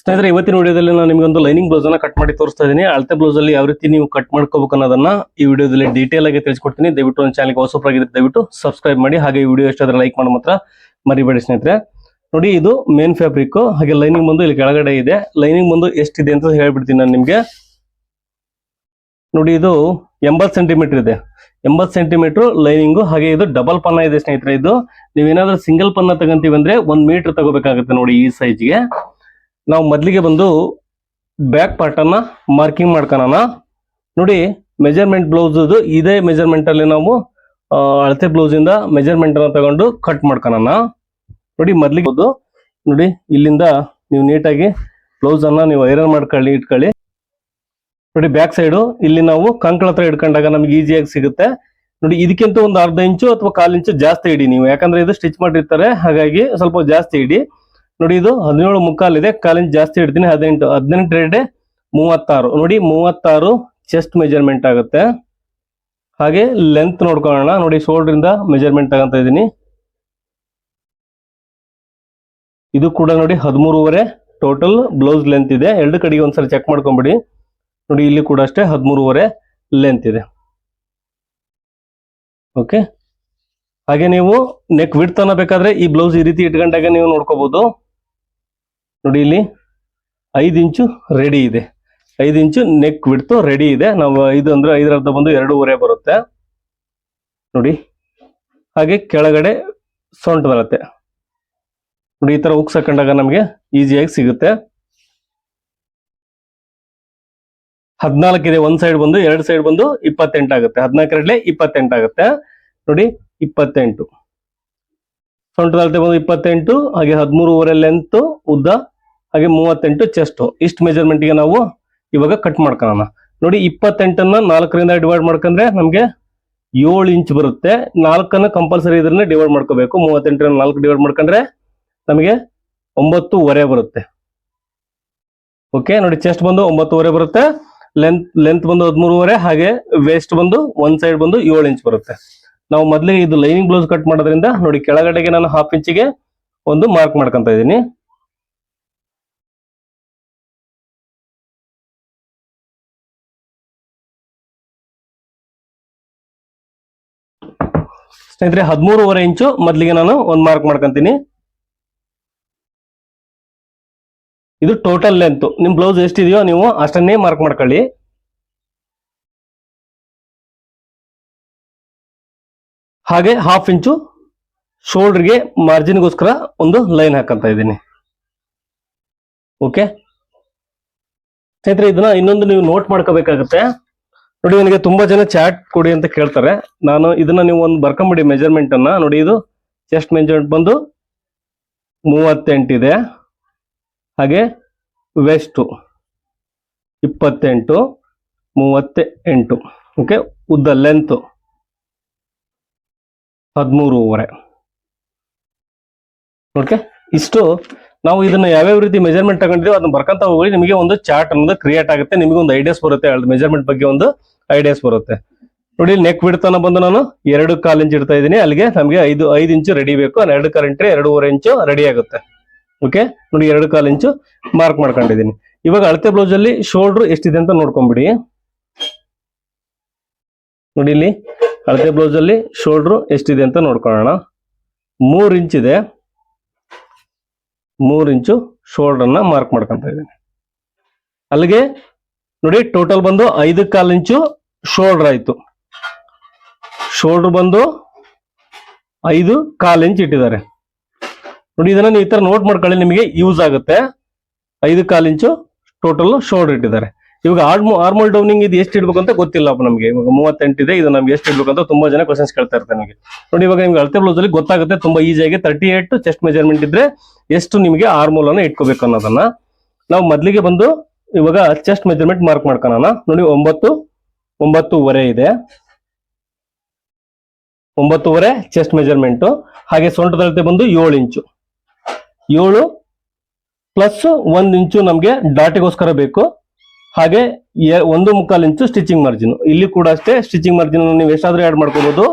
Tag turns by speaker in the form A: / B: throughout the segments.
A: ಸ್ನೇಹಿತರೆ, ಇವತ್ತಿನ ವಿಡಿಯೋದಲ್ಲಿ ನಾನು ನಿಮಗೆ ಒಂದು ಲೈನಿಂಗ್ ಬ್ಲೌಸ್ ಅನ್ನ ಕಟ್ ಮಾಡಿ ತೋರಿಸ್ತಾ ಇದ್ದೀನಿ. ಅಳತೆ ಬ್ಲೌಸ್ ಅಲ್ಲಿ ಯಾವ ರೀತಿ ನೀವು ಕಟ್ ಮಾಡ್ಕೋಬೇಕು ಅನ್ನೋದನ್ನ ಈ ವಿಡಿಯೋದಲ್ಲಿ ಡೀಟೇಲ್ ಆಗಿ ತಿಳಿಸ್ಕೊಡ್ತೀನಿ. ದಯವಿಟ್ಟು ನನ್ನ ಚಾನಲ್ಗೆ ಹೊಸಬರಾಗಿದ್ರೆ ದಯವಿಟ್ಟು ಸಬ್ಸ್ಕ್ರೈಬ್ ಮಾಡಿ, ಹಾಗೆ ಈ ವಿಡಿಯೋ ಇಷ್ಟ ಆದ್ರೆ ಲೈಕ್ ಮಾಡಿ ಮಾತ್ರ ಮರಿಬೇಡಿ ಸ್ನೇಹಿತರೆ. ನೋಡಿ, ಇದು ಮೇನ್ ಫ್ಯಾಬ್ರಿಕ್, ಹಾಗೆ ಲೈನಿಂಗ್ ಬಂದು ಇಲ್ಲಿ ಕೆಳಗಡೆ ಇದೆ. ಲೈನಿಂಗ್ ಬಂದು ಎಷ್ಟಿದೆ ಅಂತ ಹೇಳ್ಬಿಡ್ತೀನಿ ನಾನು ನಿಮ್ಗೆ. ನೋಡಿ, ಇದು 80 ಸೆಂಟಿಮೀಟರ್ ಇದೆ. 80 ಸೆಂಟಿಮೀಟರ್ ಲೈನಿಂಗು. ಹಾಗೆ ಇದು ಡಬಲ್ ಪನ್ನ ಇದೆ ಸ್ನೇಹಿತರೆ. ಇದು ನೀವೇನಾದ್ರೂ ಸಿಂಗಲ್ ಪನ್ನ ತಗೊಂತೀವಿ ಅಂದ್ರೆ 1 ಮೀಟರ್ ತಗೋಬೇಕಾಗುತ್ತೆ. ನೋಡಿ, ಈ ಸೈಜ್ಗೆ ನಾವು ಮೊದಲಿಗೆ ಬಂದು ಬ್ಯಾಕ್ ಪಾರ್ಟ್ ಅನ್ನ ಮಾರ್ಕಿಂಗ್ ಮಾಡ್ಕೊಳ್ಳೋಣ. ನೋಡಿ, ಮೆಜರ್ಮೆಂಟ್ ಬ್ಲೌಸ್ ಇದೇ ಮೆಜರ್ಮೆಂಟ್ ಅಲ್ಲಿ ನಾವು ಅಳತೆ ಬ್ಲೌಸ್ ಇಂದ ಮೆಜರ್ಮೆಂಟ್ ಅನ್ನ ತಗೊಂಡು ಕಟ್ ಮಾಡ್ಕೊಳ್ಳೋಣ. ನೋಡಿ, ಮೊದಲಿಗೆ ನೋಡಿ, ಇಲ್ಲಿಂದ ನೀವು ನೀಟಾಗಿ ಬ್ಲೌಸ್ ಅನ್ನ ನೀವು ಐರನ್ ಮಾಡ್ಕೊಳ್ಳಿ, ಇಟ್ಕೊಳ್ಳಿ. ನೋಡಿ, ಬ್ಯಾಕ್ ಸೈಡು ಇಲ್ಲಿ ನಾವು ಕಂಕಳ ಹತ್ರ ಇಟ್ಕೊಂಡಾಗ ನಮ್ಗೆ ಈಸಿಯಾಗಿ ಸಿಗುತ್ತೆ. ನೋಡಿ, ಇದಕ್ಕಿಂತ ಒಂದು ಅರ್ಧ ಇಂಚು ಅಥವಾ 1/4 ಇಂಚು ಜಾಸ್ತಿ ಇಡಿ ನೀವು, ಯಾಕಂದ್ರೆ ಇದು ಸ್ಟಿಚ್ ಮಾಡಿರ್ತಾರೆ, ಹಾಗಾಗಿ ಸ್ವಲ್ಪ ಜಾಸ್ತಿ ಇಡಿ. ನೋಡಿ, ಇದು 17.75 ಇದೆ, 1/4 ಇಂಚ್ ಜಾಸ್ತಿ ಇಡ್ತೀನಿ. 18 2 36. ನೋಡಿ, 36 ಚೆಸ್ಟ್ ಮೆಜರ್ಮೆಂಟ್ ಆಗುತ್ತೆ. ಹಾಗೆ ಲೆಂತ್ ನೋಡ್ಕೊಳ್ಳೋಣ. ನೋಡಿ, ಶೋಲ್ಡರ್ ಇಂದ ಮೆಜರ್ಮೆಂಟ್ ತಗೊಂತ ಇದ್ದೀನಿ. ಇದು ಕೂಡ ನೋಡಿ 13.5 ಟೋಟಲ್ ಬ್ಲೌಸ್ ಲೆಂತ್ ಇದೆ. ಎರಡು ಕಡೆಗೆ ಒಂದ್ಸರಿ ಚೆಕ್ ಮಾಡ್ಕೊಂಬಿಡಿ. ನೋಡಿ, ಇಲ್ಲಿ ಕೂಡ ಅಷ್ಟೇ 13.5 ಲೆಂತ್ ಇದೆ. ಓಕೆ, ಹಾಗೆ ನೀವು ನೆಕ್ ವಿಡ್ತ್ ಅನ್ನ ಬೇಕಾದ್ರೆ ಈ ಬ್ಲೌಸ್ ಈ ರೀತಿ ಇಟ್ಕೊಂಡಾಗ ನೀವು ನೋಡ್ಕೋಬಹುದು. ನೋಡಿ, ಇಲ್ಲಿ 5 ಇಂಚು ರೆಡಿ ಇದೆ. 5 ಇಂಚು ನೆಕ್ ವಿಡ್ತ್ ರೆಡಿ ಇದೆ. ನಾವು 5 ಅಂದ್ರೆ 5 ಅರ್ಧ ಬಂದು 2.5 ಬರುತ್ತೆ. ನೋಡಿ, ಹಾಗೆ ಕೆಳಗಡೆ ಸೊಂಟದಳತೆ ನೋಡಿ, ಈ ತರ ಹುಕ್ಸ್ ಹಾಕೊಂಡಾಗ ನಮಗೆ ಈಸಿಯಾಗಿ ಸಿಗುತ್ತೆ. 14 ಇದೆ. ಒಂದ್ ಸೈಡ್ ಬಂದು, ಎರಡು ಸೈಡ್ ಬಂದು 28 ಆಗುತ್ತೆ. 14 28 ಆಗುತ್ತೆ. ನೋಡಿ, 28 ಸೊಂಟದ ಅಳತೆ ಬಂದು 28, ಹಾಗೆ 13.5 ಲೆಂತ್ ಉದ್ದ, ಹಾಗೆ 38 ಚೆಸ್ಟ್. ಇಷ್ಟು ಮೆಜರ್ಮೆಂಟ್ ಗೆ ನಾವು ಇವಾಗ ಕಟ್ ಮಾಡ್ಕೊಳ್ಳೋಣ. ನೋಡಿ, 28ಅನ್ನ 4ರಿಂದ ಡಿವೈಡ್ ಮಾಡ್ಕೊಂಡ್ರೆ ನಮ್ಗೆ 7 ಇಂಚ್ ಬರುತ್ತೆ. 4ಅನ್ನ ಕಂಪಲ್ಸರಿ ಇದನ್ನ ಡಿವೈಡ್ ಮಾಡ್ಕೋಬೇಕು. 38 4 ಡಿವೈಡ್ ಮಾಡ್ಕೊಂಡ್ರೆ ನಮಗೆ 9.5 ಬರುತ್ತೆ. ಓಕೆ, ನೋಡಿ, ಚೆಸ್ಟ್ ಬಂದು 9.5 ಬರುತ್ತೆ. ಲೆಂತ್ ಬಂದು 13.5, ಹಾಗೆ ವೇಸ್ಟ್ ಬಂದು ಒಂದ್ ಸೈಡ್ ಬಂದು 7 ಇಂಚ್ ಬರುತ್ತೆ. ನಾವು ಮೊದಲಿಗೆ ಇದು ಲೈನಿಂಗ್ ಬ್ಲೌಸ್ ಕಟ್ ಮಾಡೋದ್ರಿಂದ ನೋಡಿ, ಕೆಳಗಡೆಗೆ ನಾನು 1/2 ಇಂಚಿಗೆ ಒಂದು ಮಾರ್ಕ್ ಮಾಡ್ಕೊಂತ ಇದ್ದೀನಿ. ಸ್ನೇಹಿತರೆ, 13.5 ಇಂಚು ಮೊದಲಿಗೆ ನಾನು ಒಂದು ಮಾರ್ಕ್ ಮಾಡ್ಕೊಂತೀನಿ. ಇದು ಟೋಟಲ್ ಲೆಂತ್. ನಿಮ್ ಬ್ಲೌಸ್ ಎಷ್ಟಿದೆಯೋ ನೀವು ಅಷ್ಟನ್ನೇ ಮಾರ್ಕ್ ಮಾಡ್ಕೊಳ್ಳಿ. ಹಾಗೆ 1/2 ಇಂಚು ಶೋಲ್ಡರ್ಗೆ ಮಾರ್ಜಿನ್ಗೋಸ್ಕರ ಒಂದು ಲೈನ್ ಹಾಕಂತ ಇದ್ದೀನಿ. ಓಕೆ ಸ್ನೇಹಿತರೆ, ಇದನ್ನ ಇನ್ನೊಂದು ನೀವು ನೋಟ್ ಮಾಡ್ಕೋಬೇಕಾಗುತ್ತೆ. ನೋಡಿ, ನನಗೆ ತುಂಬಾ ಜನ ಚಾರ್ಟ್ ಕೊಡಿ ಅಂತ ಕೇಳ್ತಾರೆ. ನಾನು ಇದನ್ನ ನೀವು ಒಂದು ಬರ್ಕೊಂಬಿಡಿ ಮೆಜರ್ಮೆಂಟ್ ಅನ್ನ. ನೋಡಿ, ಇದು ಚೆಸ್ಟ್ ಮೆಜರ್ಮೆಂಟ್ ಬಂದು 38 ಇದೆ. ಹಾಗೆ ವೆಸ್ಟ್ 28, 38. ಓಕೆ, ಉದ್ದ ಲೆಂತ್ 13.5. ಓಕೆ, ಇಷ್ಟು ನಾವು ಇದನ್ನ ಯಾವ್ಯಾವ ರೀತಿ ಮೆಜರ್ಮೆಂಟ್ ತಗೊಂಡಿದ್ದೀವಿ ಅದನ್ನ ಬರ್ಕೊಂತ ಹೋಗಿ ನಿಮಗೆ ಒಂದು ಚಾರ್ಟ್ ಅನ್ನೋದು ಕ್ರಿಯೇಟ್ ಆಗುತ್ತೆ. ನಿಮಗೆ ಒಂದು ಐಡಿಯಾಸ್ ಬರುತ್ತೆ, ಮೆಜರ್ಮೆಂಟ್ ಬಗ್ಗೆ ಒಂದು ಐಡಿಯಾಸ್ ಬರುತ್ತೆ. ನೋಡಿ, ನೆಕ್ ಬಿಡ್ತಾನ ಬಂದು ನಾನು 2.25 ಇಂಚ್ ಇಡ್ತಾ ಇದ್ದೀನಿ. ಅಲ್ಲಿಗೆ ನಮಗೆ 5 ಇಂಚು ರೆಡಿ ಬೇಕು. 2.25 ಇಂಟ್ರೆ 2.5 ಇಂಚು ರೆಡಿ ಆಗುತ್ತೆ. ಓಕೆ, ನೋಡಿ, 2.25 ಇಂಚು ಮಾರ್ಕ್ ಮಾಡ್ಕೊಂಡಿದ್ದೀನಿ. ಇವಾಗ ಅಳತೆ ಬ್ಲೌಸ್ ಅಲ್ಲಿ ಶೋಲ್ಡರ್ ಎಷ್ಟಿದೆ ಅಂತ ನೋಡ್ಕೊಂಡ್ಬಿಡಿ. ನೋಡಿ, ಇಲ್ಲಿ ಅಳತೆ ಬ್ಲೌಸ್ ಅಲ್ಲಿ ಶೋಲ್ಡರ್ ಎಷ್ಟಿದೆ ಅಂತ ನೋಡ್ಕೊಳ್ಳೋಣ. 3 ಇಂಚ್ ಇದೆ. 3 ಇಂಚು ಶೋಲ್ಡರ್ ಅನ್ನ ಮಾರ್ಕ್ ಮಾಡ್ಕೊಂತ ಇದ್ದೀನಿ. ಅಲ್ಲಿಗೆ ನೋಡಿ, ಟೋಟಲ್ ಬಂದು 5.25 ಇಂಚು ಶೋಲ್ಡರ್ ಆಯ್ತು. ಶೋಲ್ಡರ್ ಬಂದು 5.25 ಇಂಚ್ ಇಟ್ಟಿದ್ದಾರೆ. ನೋಡಿ, ಇದನ್ನ ನೀವು ಈ ತರ ನೋಟ್ ಮಾಡ್ಕೊಳ್ಳಿ, ನಿಮಗೆ ಯೂಸ್ ಆಗುತ್ತೆ. 5.25 ಇಂಚು ಟೋಟಲ್ ಶೋಲ್ಡರ್ ಇಟ್ಟಿದ್ದಾರೆ. ಇವಾಗ ಆರ್ಮೋಲ್ ಡೌನಿಂಗ್ ಇದು ಎಷ್ಟು ಇಡ್ಬೇಕು ಅಂತ ಗೊತ್ತಿಲ್ಲಪ್ಪ ನಮಗೆ. ಇವಾಗ 38 ಇದೆ, ಇದು ನಮ್ಗೆ ಎಷ್ಟು ಇಡ್ಬೇಕು ಅಂತ ತುಂಬಾ ಜನ ಕ್ವಶನ್ಸ್ ಕೇಳ್ತಾ ಇರ್ತಾರೆ ನನಗೆ. ನೋಡಿ, ಇವಾಗ ನಿಮ್ಗೆ ಅಳತೆ ಬ್ಲೌಸ್ ಅಲ್ಲಿ ಗೊತ್ತಾಗುತ್ತೆ ತುಂಬಾ ಈಸಿಯಾಗಿ. 38 ಚೆಸ್ಟ್ ಮೆಜರ್ಮೆಂಟ್ ಇದ್ರೆ ಎಷ್ಟು ನಿಮಗೆ ಆರ್ಮೋಲ್ ಅನ್ನ ಇಟ್ಕೋಬೇಕು ಅನ್ನೋದನ್ನ ನಾವು ಮೊದಲಿಗೆ ಬಂದು ಇವಾಗ ಚೆಸ್ಟ್ ಮೆಜರ್ಮೆಂಟ್ ಮಾರ್ಕ್ ಮಾಡ್ಕೊಳ್ಳೋಣ. ನೋಡಿ, 9.5 ಇದೆ. 9.5 ಚೆಸ್ಟ್ ಮೆಜರ್ಮೆಂಟ್. ಹಾಗೆ ಸೊಂಟದ ಅಳತೆ ಬಂದು 7 ಇಂಚು. 7 ಪ್ಲಸ್ 1 ಇಂಚು ನಮ್ಗೆ ಡಾಟಿಗೋಸ್ಕರ ಬೇಕು. ಹಾಗೆ 1.25 ಇಂಚು ಸ್ಟಿಚಿಂಗ್ ಮಾರ್ಜಿನ್. ಇಲ್ಲಿ ಕೂಡ ಅಷ್ಟೇ ಸ್ಟಿಚಿಂಗ್ ಮಾರ್ಜಿನ್ ನೀವು ಎಷ್ಟಾದ್ರೂ ಆಡ್ ಮಾಡ್ಕೋಬಹುದು.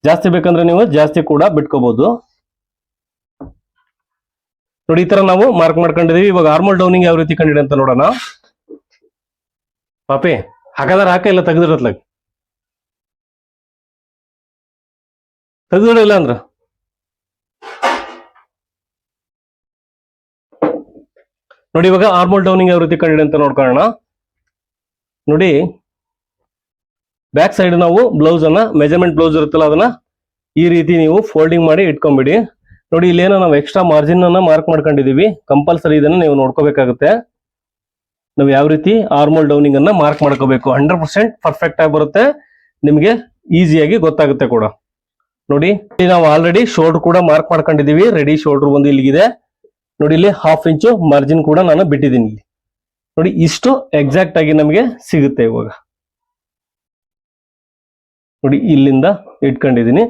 A: ಜಾಸ್ತಿ ಬೇಕಂದ್ರೆ ನೀವು ಜಾಸ್ತಿ ಕೂಡ ಬಿಟ್ಕೋಬಹುದು. ನೋಡಿ ಈ ತರ ನಾವು ಮಾರ್ಕ್ ಮಾಡ್ಕೊಂಡಿದೀವಿ. ಇವಾಗ ಆರ್ಮಲ್ ಡೌನಿಂಗ್ ಯಾವ ರೀತಿ ಕಂಡಿದೆ ಅಂತ ನೋಡೋಣ. ಪಾಪಿ ಹಾಗಾದ್ರೆ ಹಾಕ ಇಲ್ಲ ತೆಗೆದಿರತ್ಲಾಗ ತೆಗೆದಿಡಿಲ್ಲ ಅಂದ್ರ ನೋಡಿ. ಇವಾಗ ಆರ್ಮಲ್ ಡೌನಿಂಗ್ ಯಾವ ರೀತಿ ಕಂಡಿದೆ ಅಂತ ನೋಡ್ಕೊಳ್ಳೋಣ. ನೋಡಿ ಬ್ಯಾಕ್ ಸೈಡ್ ನಾವು ಬ್ಲೌಸ್ ಅನ್ನ ಮೆಜರ್ಮೆಂಟ್ ಬ್ಲೌಸ್ ಇರುತ್ತಲ್ಲ ಅದನ್ನ ಈ ರೀತಿ ನೀವು ಫೋಲ್ಡಿಂಗ್ ಮಾಡಿ ಇಟ್ಕೊಂಡ್ಬಿಡಿ. ನೋಡಿ ಇಲ್ಲೇನೋ ನಾವು ಎಕ್ಸ್ಟ್ರಾ ಮಾರ್ಜಿನ್ ಅನ್ನ ಮಾರ್ಕ್ ಮಾಡ್ಕೊಂಡಿದೀವಿ. ಕಂಪಲ್ಸರಿ ಇದನ್ನ ನೀವು ನೋಡ್ಕೋಬೇಕಾಗುತ್ತೆ. ನಾವು ಯಾವ ರೀತಿ ಆರ್ಮಲ್ ಡೌನಿಂಗ್ ಅನ್ನ ಮಾರ್ಕ್ ಮಾಡ್ಕೋಬೇಕು. 100% ಪರ್ಫೆಕ್ಟ್ ಆಗಿ ಬರುತ್ತೆ, ನಿಮಗೆ ಈಸಿಯಾಗಿ ಗೊತ್ತಾಗುತ್ತೆ ಕೂಡ. ನೋಡಿ ನಾವು ಆಲ್ರೆಡಿ ಶೋಲ್ಡರ್ ಕೂಡ ಮಾರ್ಕ್ ಮಾಡ್ಕೊಂಡಿದೀವಿ. ರೆಡಿ ಶೋಲ್ಡರ್ ಒಂದು ಇಲ್ಲಿಗಿದೆ. ನೋಡಿ ಇಲ್ಲಿ 1/2 ಇಂಚು ಮಾರ್ಜಿನ್ ಕೂಡ ನಾನು ಬಿಟ್ಟಿದ್ದೀನಿ ಇಲ್ಲಿ. ನೋಡಿ ಇಷ್ಟು ಎಕ್ಸಾಕ್ಟ್ ಆಗಿ ನಮಗೆ ಸಿಗುತ್ತೆ. ಇವಾಗ ನೋಡಿ ಇಲ್ಲಿಂದ ಇಟ್ಕೊಂಡಿದೀನಿ.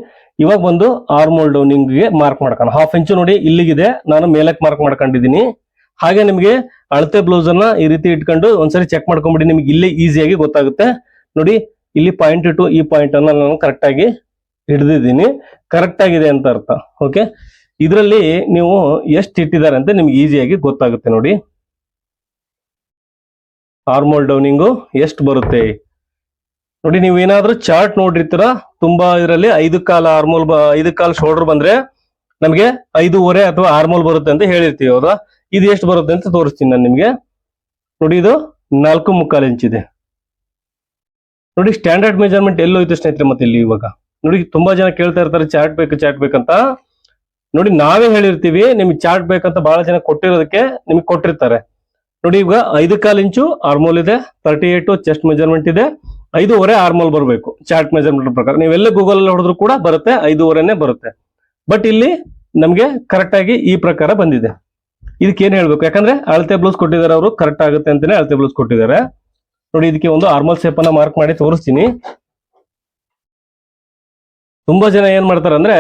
A: ಇವಾಗ ಬಂದು ಆರ್ಮೋಲ್ ಡೌನಿಂಗ್ ಗೆ ಮಾರ್ಕ್ ಮಾಡ್ಕೋಣ. 1/2 ಇಂಚು ನೋಡಿ ಇಲ್ಲಿಗಿದೆ, ನಾನು ಮೇಲಕ್ಕೆ ಮಾರ್ಕ್ ಮಾಡ್ಕೊಂಡಿದ್ದೀನಿ. ಹಾಗೆ ನಿಮಗೆ ಅಳತೆ ಬ್ಲೌಸ್ ಅನ್ನ ಈ ರೀತಿ ಇಟ್ಕೊಂಡು ಒಂದ್ಸರಿ ಚೆಕ್ ಮಾಡ್ಕೊಂಡ್ಬಿಡಿ, ನಿಮ್ಗೆ ಇಲ್ಲಿ ಈಸಿಯಾಗಿ ಗೊತ್ತಾಗುತ್ತೆ. ನೋಡಿ ಇಲ್ಲಿ ಪಾಯಿಂಟ್ ಟು ಈ ಪಾಯಿಂಟ್ ಅನ್ನ ನಾನು ಕರೆಕ್ಟ್ ಆಗಿ ಹಿಡಿದಿದ್ದೀನಿ. ಕರೆಕ್ಟ್ ಆಗಿದೆ ಅಂತ ಅರ್ಥ. ಓಕೆ, ಇದರಲ್ಲಿ ನೀವು ಎಷ್ಟು ಇಟ್ಟಿದ್ದಾರೆ ಅಂತ ನಿಮ್ಗೆ ಈಸಿಯಾಗಿ ಗೊತ್ತಾಗುತ್ತೆ. ನೋಡಿ ಆರ್ಮೋಲ್ ಡೌನಿಂಗು ಎಷ್ಟು ಬರುತ್ತೆ ನೋಡಿ. ನೀವು ಏನಾದ್ರೂ ಚಾರ್ಟ್ ನೋಡಿರ್ತೀರ, ತುಂಬಾ ಇದರಲ್ಲಿ 5 ಕಾಲ ಆರ್ಮೋಲ್ 5 ಕಾಲ ಶೋಲ್ಡರ್ ಬಂದ್ರೆ ನಮಗೆ 5.5 ಅಥವಾ 6 ಬರುತ್ತೆ ಅಂತ ಹೇಳಿರ್ತೀವಿ. ಹೌದಾ, ಇದು ಎಷ್ಟು ಬರುತ್ತೆ ಅಂತ ತೋರಿಸ್ತೀನಿ ನಾನು ನಿಮ್ಗೆ. ನೋಡಿ ಇದು 4.75 ಇಂಚ್ ಇದೆ. ನೋಡಿ ಸ್ಟ್ಯಾಂಡರ್ಡ್ ಮೆಜರ್ಮೆಂಟ್ ಎಲ್ಲೋಯ್ತು ಸ್ನೇಹಿತರೆ. ಮತ್ತೆ ಇಲ್ಲಿ ಇವಾಗ ನೋಡಿ ತುಂಬಾ ಜನ ಕೇಳ್ತಾ ಇರ್ತಾರೆ ಚಾರ್ಟ್ ಬೇಕಂತ. ನೋಡಿ ನಾವೇ ಹೇಳಿರ್ತೀವಿ ನಿಮ್ಗೆ ಚಾರ್ಟ್ ಬೇಕಂತ, ಬಹಳ ಜನ ಕೊಟ್ಟಿರೋದಕ್ಕೆ ನಿಮ್ಗೆ ಕೊಟ್ಟಿರ್ತಾರೆ. ನೋಡಿ ಈಗ 5.25 ಇಂಚು ಆರ್ಮೋಲ್ ಇದೆ, 38 ಚೆಸ್ಟ್ ಮೆಜರ್ಮೆಂಟ್ ಇದೆ, 5.5 ಆರ್ಮೋಲ್ ಬರಬೇಕು ಚಾರ್ಟ್ ಮೆಜರ್ಮೆಂಟ್ ಪ್ರಕಾರ. ನೀವೆಲ್ಲ ಗೂಗಲ್ ಅಲ್ಲಿ ಹೊಡೆದ್ರು ಕೂಡ ಬರುತ್ತೆ, 5.5ನೇ ಬರುತ್ತೆ. ಬಟ್ ಇಲ್ಲಿ ನಮ್ಗೆ ಕರೆಕ್ಟ್ ಆಗಿ ಈ ಪ್ರಕಾರ ಬಂದಿದೆ. ಇದಕ್ಕೆ ಏನ್ ಹೇಳ್ಬೇಕು, ಯಾಕಂದ್ರೆ ಅಳತೆ ಬ್ಲೌಸ್ ಕೊಟ್ಟಿದ್ದಾರೆ ಅವರು, ಕರೆಕ್ಟ್ ಆಗುತ್ತೆ ಅಂತಾನೆ ಅಳತೆ ಬ್ಲೌಸ್ ಕೊಟ್ಟಿದ್ದಾರೆ. ನೋಡಿ ಇದಕ್ಕೆ ಒಂದು ಆರ್ಮಲ್ ಶೇಪ್ ಅನ್ನ ಮಾರ್ಕ್ ಮಾಡಿ ತೋರಿಸ್ತೀನಿ. ತುಂಬಾ ಜನ ಏನ್ ಮಾಡ್ತಾರೆ ಅಂದ್ರೆ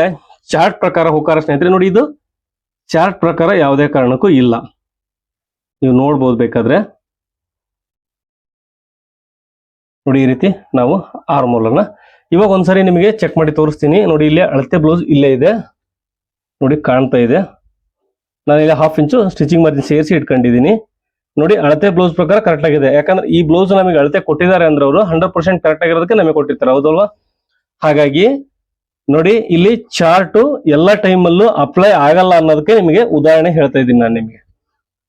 A: ಚಾರ್ಟ್ ಪ್ರಕಾರ ಹೋಗ್ತಾರ ಸ್ನೇಹಿತರೆ. ನೋಡಿ ಇದು ಚಾರ್ಟ್ ಪ್ರಕಾರ ಯಾವುದೇ ಕಾರಣಕ್ಕೂ ಇಲ್ಲ, ನೀವು ನೋಡ್ಬೋದು ಬೇಕಾದ್ರೆ. ನೋಡಿ ಈ ರೀತಿ ನಾವು ಆರ್ಮೋಲ್ ಅನ್ನ ಇವಾಗ ಒಂದ್ಸರಿ ನಿಮಗೆ ಚೆಕ್ ಮಾಡಿ ತೋರಿಸ್ತೀನಿ. ನೋಡಿ ಇಲ್ಲಿ ಅಳತೆ ಬ್ಲೌಸ್ ಇಲ್ಲೇ ಇದೆ, ನೋಡಿ ಕಾಣ್ತಾ ಇದೆ. ನಾನು ಇಲ್ಲಿ 1/2 ಇಂಚು ಸ್ಟಿಚಿಂಗ್ ಮಾರ್ಜಿನ್ ಸೇರಿಸಿ ಇಟ್ಕೊಂಡಿದ್ದೀನಿ. ನೋಡಿ ಅಳತೆ ಬ್ಲೌಸ್ ಪ್ರಕಾರ ಕರೆಕ್ಟ್ ಆಗಿದೆ, ಯಾಕಂದ್ರೆ ಈ ಬ್ಲೌಸ್ ನಮಗೆ ಅಳತೆ ಕೊಟ್ಟಿದ್ದಾರೆ ಅಂದ್ರೆ ಅವರು 100% ಕರೆಕ್ಟ್ ಆಗಿರೋದಕ್ಕೆ ನಮಗೆ ಕೊಟ್ಟಿರ್ತಾರೆ. ಹೌದಲ್ವಾ? ಹಾಗಾಗಿ ನೋಡಿ ಇಲ್ಲಿ ಚಾರ್ಟ್ ಎಲ್ಲ ಟೈಮಲ್ಲೂ ಅಪ್ಲೈ ಆಗಲ್ಲ ಅನ್ನೋದಕ್ಕೆ ನಿಮಗೆ ಉದಾಹರಣೆ ಹೇಳ್ತಾ ಇದ್ದೀನಿ ನಾನು ನಿಮಗೆ.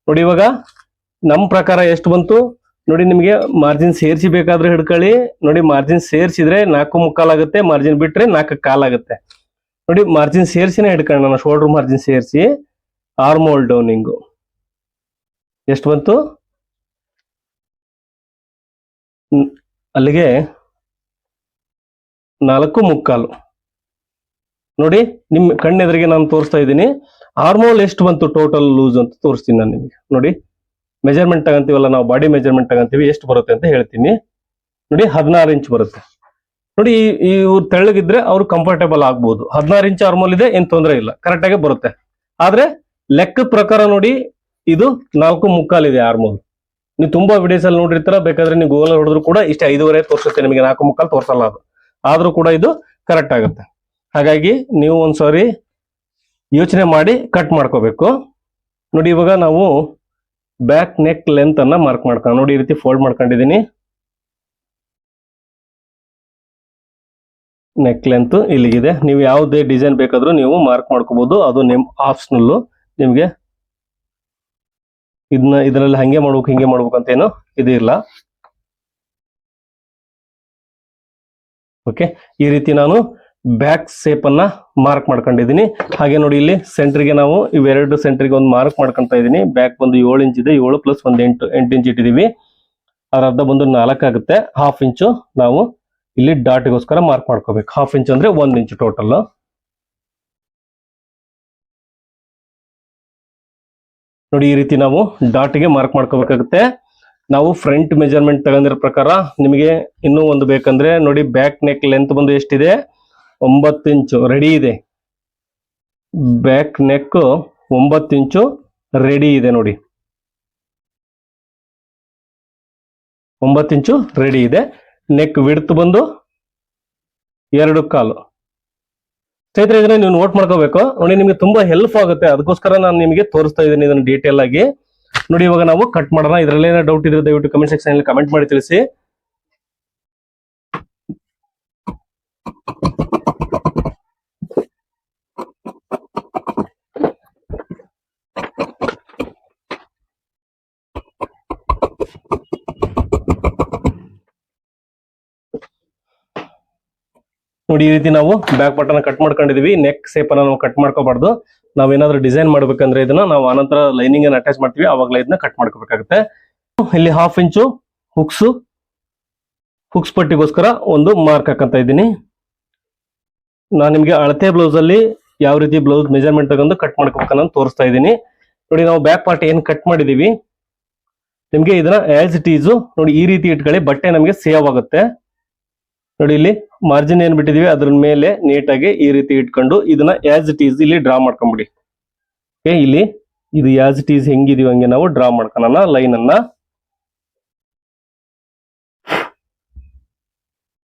A: ನೋಡಿ ಇವಾಗ ನಮ್ಮ ಪ್ರಕಾರ ಎಷ್ಟು ಬಂತು ನೋಡಿ. ನಿಮಗೆ ಮಾರ್ಜಿನ್ ಸೇರಿಸಿ ಬೇಕಾದ್ರೆ ಹಿಡ್ಕೊಳ್ಳಿ. ನೋಡಿ ಮಾರ್ಜಿನ್ ಸೇರಿಸಿದ್ರೆ 4.25 ಆಗುತ್ತೆ, ಮಾರ್ಜಿನ್ ಬಿಟ್ರೆ 4.25 ಆಗುತ್ತೆ. ನೋಡಿ ಮಾರ್ಜಿನ್ ಸೇರಿಸಿನೇ ಹಿಡ್ಕೊಂಡು ನಾನು ಶೋಲ್ಡರ್ ಮಾರ್ಜಿನ್ ಸೇರಿಸಿ ಆರ್ಮೋಲ್ ಡೌನಿಂಗು ಎಷ್ಟು ಬಂತು, ಅಲ್ಲಿಗೆ 4.25. ನೋಡಿ ನಿಮ್ ಕಣ್ಣೆದುರಿಗೆ ನಾನು ತೋರಿಸ್ತಾ ಇದ್ದೀನಿ. ಆರ್ಮೋಲ್ ಎಷ್ಟು ಬಂತು ಟೋಟಲ್ ಲೂಸ್ ಅಂತ ತೋರಿಸ್ತೀನಿ ನಾನು ನಿಮಗೆ. ನೋಡಿ ಮೆಜರ್ಮೆಂಟ್ ತಗಂತೀವಲ್ಲ ನಾವು, ಬಾಡಿ ಮೆಜರ್ಮೆಂಟ್ ತಗಂತೀವಿ, ಎಷ್ಟು ಬರುತ್ತೆ ಅಂತ ಹೇಳ್ತೀನಿ. ನೋಡಿ 16 ಇಂಚ್ ಬರುತ್ತೆ. ನೋಡಿ ಇವ್ರು ತೆಳ್ಳಗಿದ್ರೆ ಅವ್ರು ಕಂಫರ್ಟೇಬಲ್ ಆಗ್ಬಹುದು. 16 ಇಂಚ್ ಆರ್ಮೋಲ್ ಇದೆ, ಏನ್ ತೊಂದರೆ ಇಲ್ಲ, ಕರೆಕ್ಟ್ ಆಗಿ ಬರುತ್ತೆ. ಆದ್ರೆ ಲೆಕ್ಕದ ಪ್ರಕಾರ ನೋಡಿ ಇದು 4.25 ಇದೆ ಆರ್ಮೋಲ್. ನೀವು ತುಂಬಾ ವಿಡಿಯೋಸ್ ಅಲ್ಲಿ ನೋಡಿರ್ತೀರ, ಬೇಕಾದ್ರೆ ನೀವು ಗೂಗಲ್ ಹೊಡೆದ್ರು ಕೂಡ ಇಷ್ಟೇ 5.5 ತೋರಿಸುತ್ತೆ ನಿಮಗೆ, 4.25 ತೋರಿಸಲ್ಲ ಅದು. ಆದ್ರೂ ಕೂಡ ಇದು ಕರೆಕ್ಟ್ ಆಗುತ್ತೆ. ಹಾಗಾಗಿ ನೀವು ಒಂದ್ಸಾರಿ ಯೋಚನೆ ಮಾಡಿ ಕಟ್ ಮಾಡ್ಕೋಬೇಕು. ನೋಡಿ ಇವಾಗ ನಾವು ಬ್ಯಾಕ್ ನೆಕ್ ಲೆಂತ್ ಅನ್ನ ಮಾರ್ಕ್ ಮಾಡ್ಕೊಂಡು ನೋಡಿ ಈ ರೀತಿ ಫೋಲ್ಡ್ ಮಾಡ್ಕೊಂಡಿದ್ದೀನಿ. ನೆಕ್ ಲೆಂತ್ ಇಲ್ಲಿಗಿದೆ. ನೀವು ಯಾವುದೇ ಡಿಸೈನ್ ಬೇಕಾದ್ರೂ ನೀವು ಮಾರ್ಕ್ ಮಾಡ್ಕೋಬಹುದು, ಅದು ನಿಮ್ ಆಪ್ಷನಲ್. ನಿಮ್ಗೆ ಇದರಲ್ಲಿ ಹಂಗೆ ಮಾಡ್ಬೇಕು ಹಿಂಗೆ ಮಾಡ್ಬೇಕು ಅಂತ ಏನು ಇದಿಲ್ಲ. ಓಕೆ, ಈ ರೀತಿ ನಾನು ಬ್ಯಾಕ್ ಶೇಪ್ ಅನ್ನ ಮಾರ್ಕ್ ಮಾಡ್ಕೊಂಡಿದ್ದೀನಿ. ಹಾಗೆ ನೋಡಿ ಇಲ್ಲಿ ಸೆಂಟ್ರಿಗೆ ನಾವು ಇವೆರಡು ಸೆಂಟ್ರಿಗೆ ಒಂದು ಮಾರ್ಕ್ ಮಾಡ್ಕೊಂತ ಇದ್ದೀನಿ. ಬ್ಯಾಕ್ ಬಂದು 7 ಇಂಚ್ ಇದೆ, 7 ಪ್ಲಸ್ 1 8 ಇಂಚ್ ಇಟ್ಟಿದೀವಿ. ಅದ್ರ ಅರ್ಧ ಬಂದು 4 ಆಗುತ್ತೆ. 1/2 ಇಂಚು ನಾವು ಇಲ್ಲಿ ಡಾಟ್ಗೋಸ್ಕರ ಮಾರ್ಕ್ ಮಾಡ್ಕೋಬೇಕು. 1/2 ಇಂಚ್ ಅಂದ್ರೆ 1 ಇಂಚ್ ಟೋಟಲ್. ನೋಡಿ ಈ ರೀತಿ ನಾವು ಡಾಟ್ಗೆ ಮಾರ್ಕ್ ಮಾಡ್ಕೋಬೇಕಾಗುತ್ತೆ. ನಾವು ಫ್ರಂಟ್ ಮೆಜರ್ಮೆಂಟ್ ತಗೊಂಡಿರೋ ಪ್ರಕಾರ ನಿಮಗೆ ಇನ್ನೂ ಒಂದು ಬೇಕಂದ್ರೆ ನೋಡಿ ಬ್ಯಾಕ್ ನೆಕ್ ಲೆಂತ್ ಬಂದು ಎಷ್ಟಿದೆ, 9 ಇಂಚು ರೆಡಿ ಇದೆ. ಬ್ಯಾಕ್ ನೆಕ್ 9 ಇಂಚು ರೆಡಿ ಇದೆ. ನೋಡಿ 9 ಇಂಚು ರೆಡಿ ಇದೆ. ನೆಕ್ ವಿಡ್ತ್ ಬಂದು 2.25. ಸ್ನೇಹಿತರೆ ಇದನ್ನ ನೀವು ನೋಟ್ ಮಾಡ್ಕೋಬೇಕು ನೋಡಿ, ನಿಮ್ಗೆ ತುಂಬಾ ಹೆಲ್ಪ್ ಆಗುತ್ತೆ, ಅದಕ್ಕೋಸ್ಕರ ನಾನು ನಿಮಗೆ ತೋರಿಸ್ತಾ ಇದ್ದೀನಿ ಇದನ್ನ ಡೀಟೇಲ್ ಆಗಿ. ನೋಡಿ ಇವಾಗ ನಾವು ಕಟ್ ಮಾಡೋಣ. ಇದರಲ್ಲಿ ಏನೋ ಡೌಟ್ ಇದ್ರೆ ದಯವಿಟ್ಟು ಕಮೆಂಟ್ ಸೆಕ್ಷನ್ ಅಲ್ಲಿ ಕಮೆಂಟ್ ಮಾಡಿ ತಿಳಿಸಿ. ನೋಡಿ ಈ ರೀತಿ ನಾವು ಬ್ಯಾಕ್ ಪಾರ್ಟ್ ಅನ್ನ ಕಟ್ ಮಾಡ್ಕೊಂಡಿದೀವಿ. ನೆಕ್ ಸೇಪ್ ಅನ್ನ ನಾವು ಕಟ್ ಮಾಡ್ಕೋಬಾರ್ದು. ನಾವೇನಾದ್ರೂ ಡಿಸೈನ್ ಮಾಡ್ಬೇಕಂದ್ರೆ ಇದನ್ನ ನಾವು ಆನಂತರ ಲೈನಿಂಗ್ ಅನ್ನ ಅಟ್ಯಾಚ್ ಮಾಡ್ತೀವಿ, ಅವಾಗಲೇ ಇದನ್ನ ಕಟ್ ಮಾಡ್ಕೋಬೇಕಾಗುತ್ತೆ. ಇಲ್ಲಿ 1/2 ಇಂಚು ಹುಕ್ಸ್ ಪಟ್ಟಿಗೋಸ್ಕರ ಒಂದು ಮಾರ್ಕ್ ಹಾಕಂತ ಇದ್ದೀನಿ. ನಾನು ನಿಮ್ಗೆ ಅಳತೆ ಬ್ಲೌಸ್ ಅಲ್ಲಿ ಯಾವ ರೀತಿ ಬ್ಲೌಸ್ ಮೆಜರ್ಮೆಂಟ್ ತಗೊಂಡು ಕಟ್ ಮಾಡ್ಕೋಬೇಕನ್ನ ತೋರಿಸ್ತಾ ಇದ್ದೀನಿ. ನೋಡಿ ನಾವು ಬ್ಯಾಕ್ ಪಾರ್ಟ್ ಏನ್ ಕಟ್ ಮಾಡಿದೀವಿ, ನಿಮ್ಗೆ ಇದನ್ನ ಆಸ್ ಇಟ್ ಈಸ್ ನೋಡಿ ಈ ರೀತಿ ಇಟ್ಕೊಳ್ಳಿ, ಬಟ್ಟೆ ನಮಗೆ ಸೇವ್ ಆಗುತ್ತೆ. ನೋಡಿ ಇಲ್ಲಿ ಮಾರ್ಜಿನ್ ಏನ್ ಬಿಟ್ಟಿದೀವಿ ಅದ್ರ ಮೇಲೆ ನೀಟಾಗಿ ಈ ರೀತಿ ಇಟ್ಕೊಂಡು ಇದನ್ನ ಆಸ್ ಇಟ್ ಈಸ್ ಇಲ್ಲಿ ಡ್ರಾ ಮಾಡ್ಕೊಂಡ್ಬಿಡಿ. ಇಲ್ಲಿ ಇದು ಆಸ್ ಇಟ್ ಈಸ್ ಹೆಂಗಿದೀವಿ ಹಂಗೆ ನಾವು ಡ್ರಾ ಮಾಡ್ಕೊಳ್ಳೋಣ ಲೈನ್ ಅನ್ನ.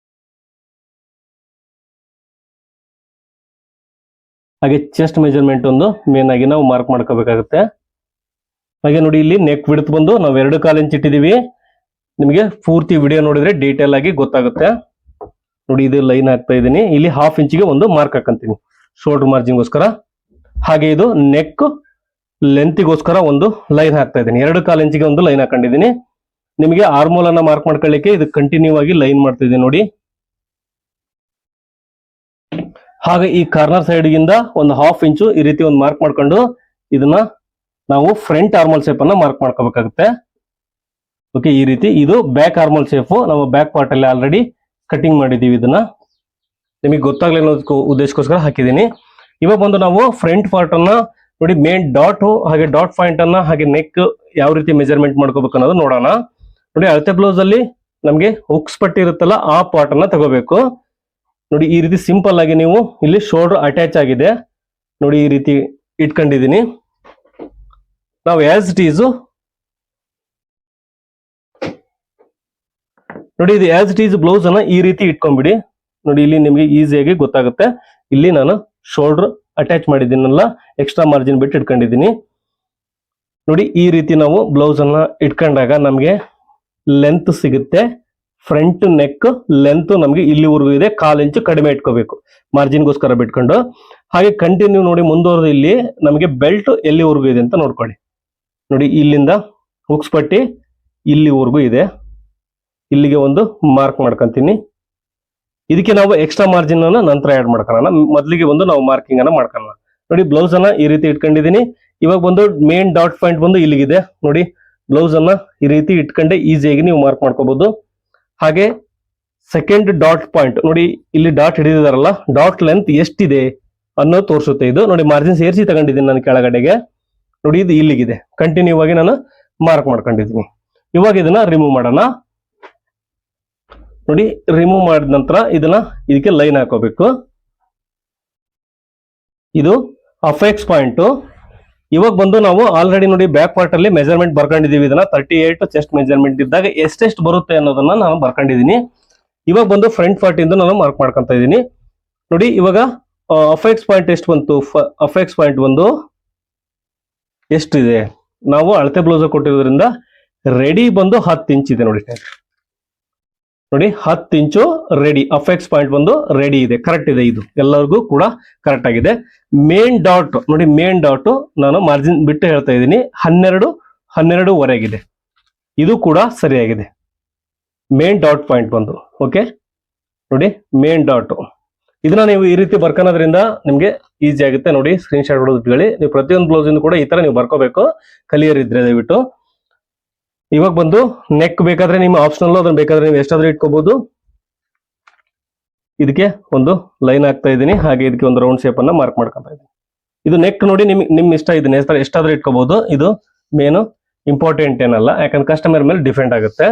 A: ಹಾಗೆ ಚೆಸ್ಟ್ ಮೆಜರ್ಮೆಂಟ್ ಒಂದು ಮೇನ್ ಆಗಿ ನಾವು ಮಾರ್ಕ್ ಮಾಡ್ಕೋಬೇಕಾಗುತ್ತೆ. ಹಾಗೆ ನೋಡಿ ಇಲ್ಲಿ ನೆಕ್ ವಿಡ್ತ್ ಬಂದು ನಾವು 2.25 ಇಂಚ್ ಇಟ್ಟಿದೀವಿ. ನಿಮಗೆ ಪೂರ್ತಿ ವಿಡಿಯೋ ನೋಡಿದ್ರೆ ಡೀಟೇಲ್ ಆಗಿ ಗೊತ್ತಾಗುತ್ತೆ. ನೋಡಿ ಇದು ಲೈನ್ ಹಾಕ್ತಾ ಇದ್ದೀನಿ. ಇಲ್ಲಿ 1/2 ಇಂಚಿಗೆ ಒಂದು ಮಾರ್ಕ್ ಹಾಕಂತೀನಿ ಶೋಲ್ಡರ್ ಮಾರ್ಜಿನ್ಗೋಸ್ಕರ. ಹಾಗೆ ಇದು ನೆಕ್ ಲೆಂತ್ಗೋಸ್ಕರ ಒಂದು ಲೈನ್ ಹಾಕ್ತಾ ಇದ್ದೀನಿ. 2.25 ಇಂಚಿಗೆ ಒಂದು ಲೈನ್ ಹಾಕೊಂಡಿದ್ದೀನಿ. ನಿಮಗೆ ಆರ್ಮೋಲ್ ಅನ್ನ ಮಾರ್ಕ್ ಮಾಡ್ಕೊಳ್ಳಿಕ್ಕೆ ಇದು ಕಂಟಿನ್ಯೂ ಆಗಿ ಲೈನ್ ಮಾಡ್ತಾ ಇದ್ದೀನಿ ನೋಡಿ. ಹಾಗೆ ಈ ಕಾರ್ನರ್ ಸೈಡ್ ಗಿಂದ ಒಂದು 1/2 ಇಂಚು ಈ ರೀತಿ ಒಂದು ಮಾರ್ಕ್ ಮಾಡ್ಕೊಂಡು ಇದನ್ನ ನಾವು ಫ್ರಂಟ್ ಆರ್ಮೋಲ್ ಶೇಪ್ ಅನ್ನ ಮಾರ್ಕ್ ಮಾಡ್ಕೋಬೇಕಾಗುತ್ತೆ. ಓಕೆ, ಈ ರೀತಿ ಇದು ಬ್ಯಾಕ್ ಆರ್ಮೋಲ್ ಶೇಪ್ ನಾವು ಬ್ಯಾಕ್ ಪಾರ್ಟ್ ಅಲ್ಲಿ ಆಲ್ರೆಡಿ ಕಟಿಂಗ್ ಮಾಡಿದೀವಿ. ಇದನ್ನ ನಿಮಗೆ ಗೊತ್ತಾಗ್ಲಿ ಅನ್ನೋ ಉದ್ದೇಶಕ್ಕೋಸ್ಕರ ಹಾಕಿದ್ದೀನಿ. ಇವಾಗ ಬಂದು ನಾವು ಫ್ರಂಟ್ ಪಾರ್ಟ್ ಅನ್ನ ನೋಡಿ ಮೇನ್ ಡಾಟ್ ಹಾಗೆ ಡಾಟ್ ಪಾಯಿಂಟ್ ಅನ್ನ ಹಾಗೆ ನೆಕ್ ಯಾವ ರೀತಿ ಮೆಜರ್ಮೆಂಟ್ ಮಾಡ್ಕೋಬೇಕು ಅನ್ನೋದು ನೋಡೋಣ. ನೋಡಿ ಅಳತೆ ಬ್ಲೌಸ್ ಅಲ್ಲಿ ನಮ್ಗೆ ಹುಕ್ಸ್ ಪಟ್ಟಿ ಇರುತ್ತಲ್ಲ ಆ ಪಾರ್ಟ್ ಅನ್ನ ತಗೋಬೇಕು. ನೋಡಿ ಈ ರೀತಿ ಸಿಂಪಲ್ ಆಗಿ ನೀವು ಇಲ್ಲಿ ಶೋಲ್ಡರ್ ಅಟ್ಯಾಚ್ ಆಗಿದೆ ನೋಡಿ ಈ ರೀತಿ ಇಟ್ಕೊಂಡಿದೀನಿ. ನಾವು ಆಸ್ ಇಟ್ ಈಸ್ ನೋಡಿ ಇದು ಆಸ್ ಇಟ್ ಈಸ್ ಬ್ಲೌಸ್ ಅನ್ನ ಈ ರೀತಿ ಇಟ್ಕೊಂಡ್ಬಿಡಿ. ನೋಡಿ ಇಲ್ಲಿ ನಿಮಗೆ ಈಸಿಯಾಗಿ ಗೊತ್ತಾಗುತ್ತೆ. ಇಲ್ಲಿ ನಾನು ಶೋಲ್ಡರ್ ಅಟ್ಯಾಚ್ ಮಾಡಿದ್ದೀನಲ್ಲ, ಎಕ್ಸ್ಟ್ರಾ ಮಾರ್ಜಿನ್ ಬಿಟ್ಟು ಇಟ್ಕೊಂಡಿದ್ದೀನಿ. ನೋಡಿ ಈ ರೀತಿ ನಾವು ಬ್ಲೌಸ್ ಅನ್ನ ಇಟ್ಕೊಂಡಾಗ ನಮ್ಗೆ ಲೆಂತ್ ಸಿಗುತ್ತೆ. ಫ್ರಂಟ್ ನೆಕ್ ಲೆಂತ್ ನಮ್ಗೆ ಇಲ್ಲಿವರೆಗೂ ಇದೆ, 1/4 ಇಂಚು ಕಡಿಮೆ ಇಟ್ಕೋಬೇಕು ಮಾರ್ಜಿನ್ಗೋಸ್ಕರ ಬಿಟ್ಕೊಂಡು. ಹಾಗೆ ಕಂಟಿನ್ಯೂ ನೋಡಿ ಮುಂದುವರೆದು ಇಲ್ಲಿ ನಮಗೆ ಬೆಲ್ಟ್ ಎಲ್ಲಿವರೆಗೂ ಇದೆ ಅಂತ ನೋಡ್ಕೊಳ್ಳಿ. ನೋಡಿ ಇಲ್ಲಿಂದ ಹುಕ್ಸ್ ಪಟ್ಟಿ ಇಲ್ಲಿವರೆಗೂ ಇದೆ, ಇಲ್ಲಿಗೆ ಒಂದು ಮಾರ್ಕ್ ಮಾಡ್ಕೊಂತೀನಿ. ಇದಕ್ಕೆ ನಾವು ಎಕ್ಸ್ಟ್ರಾ ಮಾರ್ಜಿನ್ ಅನ್ನ ನಂತರ ಆಡ್ ಮಾಡ್ಕೊಳ್ಳೋಣ, ಮೊದಲಿಗೆ ಒಂದು ನಾವು ಮಾರ್ಕಿಂಗ್ ಅನ್ನ ಮಾಡ್ಕೊಳ್ಳೋಣ. ನೋಡಿ ಬ್ಲೌಸ್ ಅನ್ನ ಈ ರೀತಿ ಇಟ್ಕೊಂಡಿದ್ದೀನಿ. ಇವಾಗ ಬಂದು ಮೇನ್ ಡಾಟ್ ಪಾಯಿಂಟ್ ಬಂದು ಇಲ್ಲಿಗಿದೆ. ನೋಡಿ ಬ್ಲೌಸ್ ಅನ್ನ ಈ ರೀತಿ ಇಟ್ಕೊಂಡೆ ಈಸಿಯಾಗಿ ನೀವು ಮಾರ್ಕ್ ಮಾಡ್ಕೋಬಹುದು. ಹಾಗೆ ಸೆಕೆಂಡ್ ಡಾಟ್ ಪಾಯಿಂಟ್ ನೋಡಿ ಇಲ್ಲಿ ಡಾಟ್ ಹಿಡಿದಿದಾರಲ್ಲ, ಡಾಟ್ ಲೆಂತ್ ಎಷ್ಟಿದೆ ಅನ್ನೋದು ತೋರಿಸುತ್ತೆ. ಇದು ನೋಡಿ ಮಾರ್ಜಿನ್ ಸೇರಿಸಿ ತಗೊಂಡಿದ್ದೀನಿ ನಾನು ಕೆಳಗಡೆಗೆ. ನೋಡಿ ಇದು ಇಲ್ಲಿಗಿದೆ, ಕಂಟಿನ್ಯೂ ಆಗಿ ನಾನು ಮಾರ್ಕ್ ಮಾಡ್ಕೊಂಡಿದ್ದೀನಿ. ಇವಾಗ ಇದನ್ನ ರಿಮೂವ್ ಮಾಡೋಣ. ನೋಡಿ ರಿಮೂವ್ ಮಾಡಿದ ನಂತರ ಇದನ್ನ ಇದಕ್ಕೆ ಲೈನ್ ಹಾಕೋಬೇಕು. ಇದು ಅಫೆಕ್ಸ್ ಪಾಯಿಂಟ್. ಇವಾಗ ಬಂದು ನಾವು ಆಲ್ರೆಡಿ ನೋಡಿ ಬ್ಯಾಕ್ ಪಾರ್ಟ್ ಅಲ್ಲಿ ಮೆಜರ್ಮೆಂಟ್ ಬರ್ಕೊಂಡಿದೀವಿ. ಇದನ್ನ 38 ಚೆಸ್ಟ್ ಮೆಜರ್ಮೆಂಟ್ ಇದ್ದಾಗ ಎಷ್ಟೆಷ್ಟು ಬರುತ್ತೆ ಅನ್ನೋದನ್ನ ನಾನು ಬರ್ಕೊಂಡಿದೀನಿ. ಇವಾಗ ಬಂದು ಫ್ರಂಟ್ ಪಾರ್ಟ್ ಇಂದ ನಾನು ಮಾರ್ಕ್ ಮಾಡ್ಕೊಂತ ಇದ್ದೀನಿ. ನೋಡಿ ಇವಾಗ ಅಫೆಕ್ಸ್ ಪಾಯಿಂಟ್ ಎಷ್ಟು ಬಂತು? ಅಫೆಕ್ಸ್ ಪಾಯಿಂಟ್ ಬಂದು ಎಷ್ಟಿದೆ? ನಾವು ಅಳತೆ ಬ್ಲೌಸ್ ಕೊಟ್ಟಿರೋದ್ರಿಂದ ರೆಡಿ ಬಂದು 10 ಇಂಚ್ ಇದೆ ನೋಡಿ. ನೋಡಿ 10 ಇಂಚು ರೆಡಿ. ಅಫೆಕ್ಸ್ ಪಾಯಿಂಟ್ ಬಂದು ರೆಡಿ ಇದೆ, ಕರೆಕ್ಟ್ ಇದೆ. ಇದು ಎಲ್ಲರಿಗೂ ಕೂಡ ಕರೆಕ್ಟ್ ಆಗಿದೆ. ಮೇನ್ ಡಾಟ್ ನೋಡಿ, ಮೇನ್ ಡಾಟ್ ನಾನು ಮಾರ್ಜಿನ್ ಬಿಟ್ಟು ಹೇಳ್ತಾ ಇದ್ದೀನಿ 12.5 ಇದು ಕೂಡ ಸರಿಯಾಗಿದೆ. ಮೇನ್ ಡಾಟ್ ಪಾಯಿಂಟ್ ಬಂದು ಓಕೆ. ನೋಡಿ ಮೇನ್ ಡಾಟ್ ಇದನ್ನ ನೀವು ಈ ರೀತಿ ಬರ್ಕೊಳೋದ್ರಿಂದ ನಿಮ್ಗೆ ಈಸಿ ಆಗುತ್ತೆ. ನೋಡಿ ಸ್ಕ್ರೀನ್ ಶಾಟ್ ಹೊಡೆದ್ಕೊಳ್ಳಿ. ನೀವು ಪ್ರತಿಯೊಂದು ಬ್ಲೌಸ್ ಇಂದ ಕೂಡ ಈ ತರ ನೀವು ಬರ್ಕೋಬೇಕು, ಕಲಿಯರ್ ಇದ್ರೆ ದಯವಿಟ್ಟು. ಇವಾಗ ಬಂದು ನೆಕ್ ಬೇಕಾದ್ರೆ ನಿಮ್ಮ ಆಪ್ಷನಲ್, ಅದನ್ನ ಬೇಕಾದ್ರೆ ನೀವು ಎಷ್ಟಾದ್ರೂ ಇಟ್ಕೋಬಹುದು. ಇದಕ್ಕೆ ಒಂದು ಲೈನ್ ಹಾಕ್ತಾ ಇದ್ದೀನಿ, ಹಾಗೆ ಇದಕ್ಕೆ ಒಂದು ರೌಂಡ್ ಶೇಪ್ ಅನ್ನ ಮಾರ್ಕ್ ಮಾಡ್ಕೊತಾ ಇದ್ದೀನಿ. ಇದು ನೆಕ್ ನೋಡಿ ನಿಮ್ ಇಷ್ಟ, ಇದನ್ನ ಎಷ್ಟಾದ್ರೂ ಇಟ್ಕೋಬಹುದು. ಇದು ಮೇನು ಇಂಪಾರ್ಟೆಂಟ್ ಏನಲ್ಲ, ಯಾಕಂದ್ರೆ ಕಸ್ಟಮರ್ ಮೇಲೆ ಡಿಪೆಂಡ್ ಆಗುತ್ತೆ.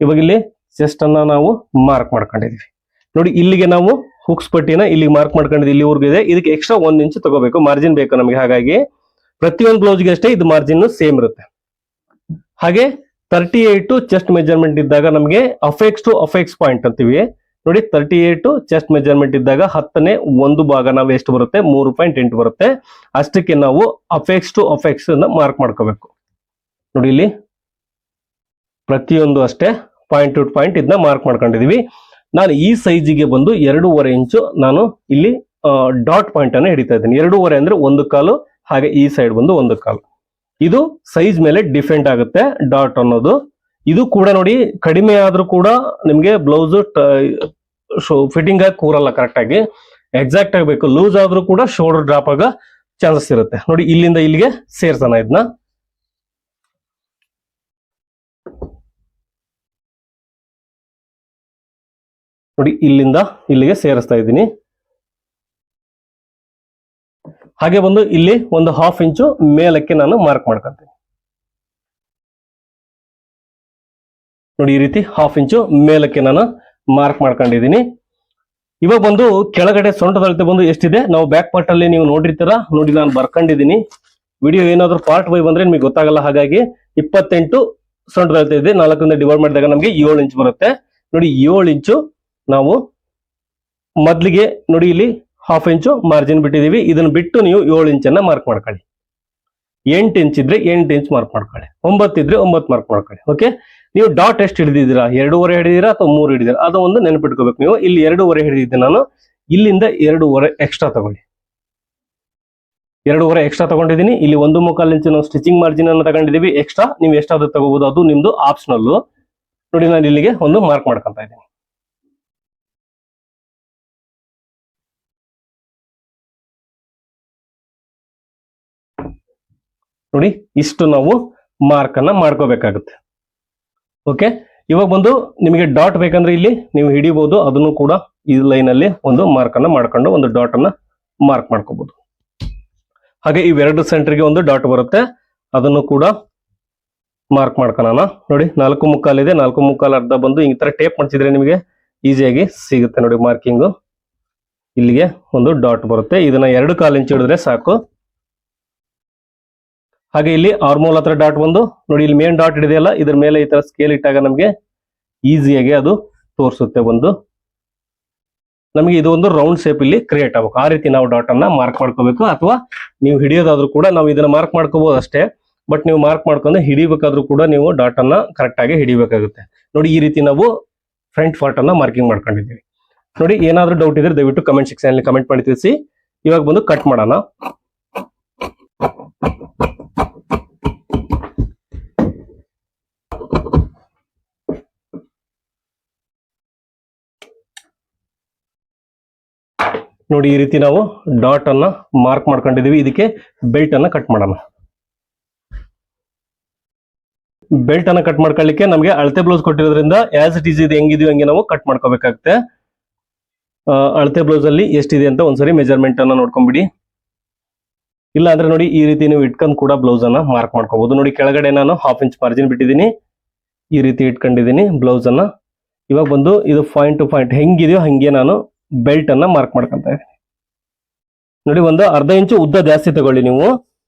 A: ಇವಾಗ ಇಲ್ಲಿ ಚೆಸ್ಟ್ ಅನ್ನ ನಾವು ಮಾರ್ಕ್ ಮಾಡ್ಕೊಂಡಿದೀವಿ. ನೋಡಿ ಇಲ್ಲಿಗೆ ನಾವು ಹುಕ್ಸ್ ಪಟ್ಟಿನ ಇಲ್ಲಿ ಮಾರ್ಕ್ ಮಾಡ್ಕೊಂಡಿದ್ದೀವಿ, ಇಲ್ಲಿವರೆಗೂ ಇದೆ. ಇದಕ್ಕೆ ಎಕ್ಸ್ಟ್ರಾ 1 ಇಂಚ್ ತಗೋಬೇಕು, ಮಾರ್ಜಿನ್ ಬೇಕು ನಮಗೆ. ಹಾಗಾಗಿ ಪ್ರತಿಯೊಂದು ಬ್ಲೌಸ್ಗೆ ಅಷ್ಟೇ ಇದು ಮಾರ್ಜಿನ್ ಸೇಮ್ ಇರುತ್ತೆ. ಹಾಗೆ 38 ಚೆಸ್ಟ್ ಮೆಜರ್ಮೆಂಟ್ ಇದ್ದಾಗ ನಮಗೆ ಅಫೆಕ್ಸ್ ಟು ಅಫೆಕ್ಸ್ ಪಾಯಿಂಟ್ ಅಂತೀವಿ. ನೋಡಿ 38 ಚೆಸ್ಟ್ ಮೆಜರ್ಮೆಂಟ್ ಇದ್ದಾಗ 10ನೇ ಒಂದು ಭಾಗ ನಾವು ಎಷ್ಟು ಬರುತ್ತೆ 3.8 ಬರುತ್ತೆ. ಅಷ್ಟಕ್ಕೆ ನಾವು ಅಫೆಕ್ಸ್ ಟು ಅಫೆಕ್ಸ್ ಅನ್ನ ಮಾರ್ಕ್ ಮಾಡ್ಕೋಬೇಕು. ನೋಡಿ ಇಲ್ಲಿ ಪ್ರತಿಯೊಂದು ಅಷ್ಟೇ ಪಾಯಿಂಟ್ ಟು ಪಾಯಿಂಟ್ ಇದನ್ನ ಮಾರ್ಕ್ ಮಾಡ್ಕೊಂಡಿದೀವಿ. ನಾನು ಈ ಸೈಜಿಗೆ ಬಂದು 2.5 ಇಂಚು ನಾನು ಇಲ್ಲಿ ಡಾಟ್ ಪಾಯಿಂಟ್ ಅನ್ನ ಹಿಡಿತಾ ಇದ್ದೀನಿ. 2.5 ಅಂದ್ರೆ 1/4, ಹಾಗೆ ಈ ಸೈಡ್ ಬಂದು 1/4. ಇದು ಸೈಜ್ ಮೇಲೆ ಡಿಪೆಂಡ್ ಆಗುತ್ತೆ ಡಾಟ್ ಅನ್ನೋದು. ಇದು ಕೂಡ ನೋಡಿ ಕಡಿಮೆ ಆದ್ರೂ ಕೂಡ ನಿಮ್ಗೆ ಬ್ಲೌಸ್ ಫಿಟ್ಟಿಂಗ್ ಆಗಿ ಕೂರಲ್ಲ ಕರೆಕ್ಟ್ ಆಗಿ, ಎಕ್ಸಾಕ್ಟ್ ಆಗಬೇಕು. ಲೂಸ್ ಆದ್ರೂ ಕೂಡ ಶೋಲ್ಡರ್ ಡ್ರಾಪ್ ಆಗ ಚಾನ್ಸಸ್ ಇರುತ್ತೆ. ನೋಡಿ ಇಲ್ಲಿಂದ ಇಲ್ಲಿಗೆ ಸೇರ್ಸೋಣ ಇದನ್ನ. ನೋಡಿ ಇಲ್ಲಿಂದ ಇಲ್ಲಿಗೆ ಸೇರಿಸ್ತಾ ಇದ್ದೀನಿ. ಹಾಗೆ ಬಂದು ಇಲ್ಲಿ ಒಂದು 1/2 ಇಂಚು ಮೇಲಕ್ಕೆ ನಾನು ಮಾರ್ಕ್ ಮಾಡ್ಕೊಂತೀನಿ. ನೋಡಿ ಈ ರೀತಿ 1/2 ಇಂಚು ಮೇಲಕ್ಕೆ ನಾನು ಮಾರ್ಕ್ ಮಾಡ್ಕೊಂಡಿದ್ದೀನಿ. ಇವಾಗ ಬಂದು ಕೆಳಗಡೆ ಸೊಂಟದ ಅಳತೆ ಬಂದು ಎಷ್ಟಿದೆ ನಾವು ಬ್ಯಾಕ್ ಪಾರ್ಟ್ ಅಲ್ಲಿ ನೀವು ನೋಡಿರ್ತೀರಾ. ನೋಡಿ ನಾನು ಬರ್ಕೊಂಡಿದ್ದೀನಿ. ವಿಡಿಯೋ ಏನಾದ್ರು ಪಾರ್ಟ್ ಬೈ ಬಂದ್ರೆ ನಿಮಗೆ ಗೊತ್ತಾಗಲ್ಲ. ಹಾಗಾಗಿ 28 ಸೊಂಟದ ಅಳತೆ ಇದೆ. 4ರಿಂದ ಡಿವೈಡ್ ಮಾಡಿದಾಗ ನಮಗೆ 7 ಇಂಚು ಬರುತ್ತೆ. ನೋಡಿ 7 ಇಂಚು ನಾವು ಮೊದ್ಲಿಗೆ ನೋಡಿ ಇಲ್ಲಿ 1/2 ಇಂಚು ಮಾರ್ಜಿನ್ ಬಿಟ್ಟಿದೀವಿ. ಇದನ್ನ ಬಿಟ್ಟು ನೀವು 7 ಇಂಚನ್ನ ಮಾರ್ಕ್ ಮಾಡ್ಕೊಳ್ಳಿ. 8 ಇಂಚ್ ಇದ್ರೆ 8 ಇಂಚ್ ಮಾರ್ಕ್ ಮಾಡ್ಕೊಳ್ಳಿ. 9 ಇದ್ರೆ 9 ಮಾರ್ಕ್ ಮಾಡ್ಕೊಳ್ಳಿ. ಓಕೆ, ನೀವು ಡಾಟ್ ಎಷ್ಟು ಹಿಡಿದಿದ್ದೀರಾ, 2.5 ಹಿಡಿದಿರಾ ಅಥವಾ 3 ಹಿಡಿದಿರಾ, ಅದು ಒಂದು ನೆನಪಿಟ್ಕೋಬೇಕು ನೀವು. ಇಲ್ಲಿ 2.5 ಹಿಡಿದಿದ್ದೆ ನಾನು, ಇಲ್ಲಿಂದ 2.5 ಎಕ್ಸ್ಟ್ರಾ ತಗೊಳ್ಳಿ. 2.5 ಎಕ್ಸ್ಟ್ರಾ ತಗೊಂಡಿದ್ದೀನಿ. ಇಲ್ಲಿ 1.25 ಇಂಚು ನಾವು ಸ್ಟಿಚಿಂಗ್ ಮಾರ್ಜಿನ್ ಅನ್ನು ತಗೊಂಡಿದೀವಿ ಎಕ್ಸ್ಟ್ರಾ. ನೀವು ಎಷ್ಟಾದ್ರೂ ತಗೋಬಹುದು, ಅದು ನಿಮ್ದು ಆಪ್ಷನಲ್. ನೋಡಿ ನಾನು ಇಲ್ಲಿಗೆ ಒಂದು ಮಾರ್ಕ್ ಮಾಡ್ಕೊಂತ ಇದ್ದೀನಿ. ನೋಡಿ ಇಷ್ಟು ನಾವು ಮಾರ್ಕ್ ಅನ್ನ ಮಾಡ್ಕೋಬೇಕಾಗುತ್ತೆ. ಓಕೆ, ಇವಾಗ ಬಂದು ನಿಮಗೆ ಡಾಟ್ ಬೇಕಂದ್ರೆ ಇಲ್ಲಿ ನೀವು ಹಿಡಿಬಹುದು. ಅದನ್ನು ಕೂಡ ಈ ಲೈನ್ ಅಲ್ಲಿ ಒಂದು ಮಾರ್ಕ್ ಅನ್ನ ಮಾಡ್ಕೊಂಡು ಒಂದು ಡಾಟ್ ಅನ್ನ ಮಾರ್ಕ್ ಮಾಡ್ಕೋಬಹುದು. ಹಾಗೆ ಇವೆರಡು ಸೆಂಟರ್ಗೆ ಒಂದು ಡಾಟ್ ಬರುತ್ತೆ, ಅದನ್ನು ಕೂಡ ಮಾರ್ಕ್ ಮಾಡ್ಕೊಳ್ಳೋಣ. ನೋಡಿ 4.25 ಇದೆ, 4.25 ಅರ್ಧ ಬಂದು ಈ ತರ ಟೇಪ್ ಮಾಡಿಸಿದ್ರೆ ನಿಮಗೆ ಈಸಿಯಾಗಿ ಸಿಗುತ್ತೆ. ನೋಡಿ ಮಾರ್ಕಿಂಗು ಇಲ್ಲಿಗೆ ಒಂದು ಡಾಟ್ ಬರುತ್ತೆ. ಇದನ್ನ 2.25 ಇಂಚ್ ಹಿಡಿದ್ರೆ ಸಾಕು. ಹಾಗೆ ಇಲ್ಲಿ ಆರ್ಮೋಲ್ ಹತ್ರ ಡಾಟ್ ಬಂದು ನೋಡಿ ಇಲ್ಲಿ ಮೇನ್ ಡಾಟ್ ಹಿಡಿದೆಯಲ್ಲ, ಇದ್ರ ಮೇಲೆ ಈ ತರ ಸ್ಕೇಲ್ ಇಟ್ಟಾಗ ನಮಗೆ ಈಸಿಯಾಗಿ ಅದು ತೋರಿಸುತ್ತೆ. ಒಂದು ನಮಗೆ ಇದು ಒಂದು ರೌಂಡ್ ಶೇಪ್ ಇಲ್ಲಿ ಕ್ರಿಯೇಟ್ ಆಗಬೇಕು. ಆ ರೀತಿ ನಾವು ಡಾಟ್ ಅನ್ನ ಮಾರ್ಕ್ ಮಾಡ್ಕೋಬೇಕು. ಅಥವಾ ನೀವು ಹಿಡಿಯೋದಾದ್ರೂ ಕೂಡ ನಾವು ಇದನ್ನ ಮಾರ್ಕ್ ಮಾಡ್ಕೋಬಹುದು ಅಷ್ಟೇ. ಬಟ್ ನೀವು ಮಾರ್ಕ್ ಮಾಡ್ಕೊಂಡು ಹಿಡಿಬೇಕಾದ್ರೂ ಕೂಡ ನೀವು ಡಾಟ್ ಅನ್ನ ಕರೆಕ್ಟ್ ಆಗಿ ಹಿಡಿಬೇಕಾಗುತ್ತೆ. ನೋಡಿ ಈ ರೀತಿ ನಾವು ಫ್ರಂಟ್ ಪಾರ್ಟ್ ಅನ್ನ ಮಾರ್ಕಿಂಗ್ ಮಾಡ್ಕೊಂಡಿದ್ದೀವಿ. ನೋಡಿ ಏನಾದ್ರೂ ಡೌಟ್ ಇದ್ರೆ ದಯವಿಟ್ಟು ಕಮೆಂಟ್ ಸೆಕ್ಷನ್ ಅಲ್ಲಿ ಕಮೆಂಟ್ ಮಾಡಿ ತಿಳಿಸಿ. ಇವಾಗ ಬಂದು ಕಟ್ ಮಾಡೋಣ. ನೋಡಿ ಈ ರೀತಿ ನಾವು ಡಾಟ್ ಅನ್ನ ಮಾರ್ಕ್ ಮಾಡ್ಕೊಂಡಿದೀವಿ. ಇದಕ್ಕೆ ಬೆಲ್ಟ್ ಅನ್ನ ಕಟ್ ಮಾಡೋಣ. ಬೆಲ್ಟ್ ಅನ್ನ ಕಟ್ ಮಾಡ್ಕೊಳ್ಳಿಕ್ಕೆ ನಮಗೆ ಅಳತೆ ಬ್ಲೌಸ್ ಕೊಟ್ಟಿರೋದ್ರಿಂದ ಆಸ್ ಇಟ್ ಈಸ್ ಇದು ಹೆಂಗಿದೀವಿ ಹಂಗೆ ನಾವು ಕಟ್ ಮಾಡ್ಕೋಬೇಕಾಗುತ್ತೆ. ಅಳತೆ ಬ್ಲೌಸ್ ಅಲ್ಲಿ ಎಷ್ಟಿದೆ ಅಂತ ಒಂದ್ಸರಿ ಮೆಜರ್ಮೆಂಟ್ ಅನ್ನ ನೋಡ್ಕೊಂಡ್ಬಿಡಿ. ಇಲ್ಲ ಅಂದ್ರೆ ನೋಡಿ ಈ ರೀತಿ ನೀವು ಇಟ್ಕೊಂಡ್ ಕೂಡ ಬ್ಲೌಸ್ ಅನ್ನ ಮಾರ್ಕ್ ಮಾಡ್ಕೋಬಹುದು. ನೋಡಿ ಕೆಳಗಡೆ ನಾನು 1/2 ಇಂಚ್ ಮಾರ್ಜಿನ್ ಬಿಟ್ಟಿದ್ದೀನಿ, ಈ ರೀತಿ ಇಟ್ಕೊಂಡಿದ್ದೀನಿ ಬ್ಲೌಸ್ ಅನ್ನ. ಇವಾಗ ಬಂದು ಇದು ಪಾಯಿಂಟ್ ಟು ಪಾಯಿಂಟ್ ಹೆಂಗಿದೆಯೋ ಹಂಗೆ ನಾನು ಬೆಲ್ಟ್ ಅನ್ನ ಮಾರ್ಕ್ ಮಾಡ್ಕೊಂತ ಇದ್ದೀನಿ. ನೋಡಿ ಒಂದು ಅರ್ಧ ಇಂಚು ಉದ್ದ ಜಾಸ್ತಿ ತಗೊಳ್ಳಿ ನೀವು.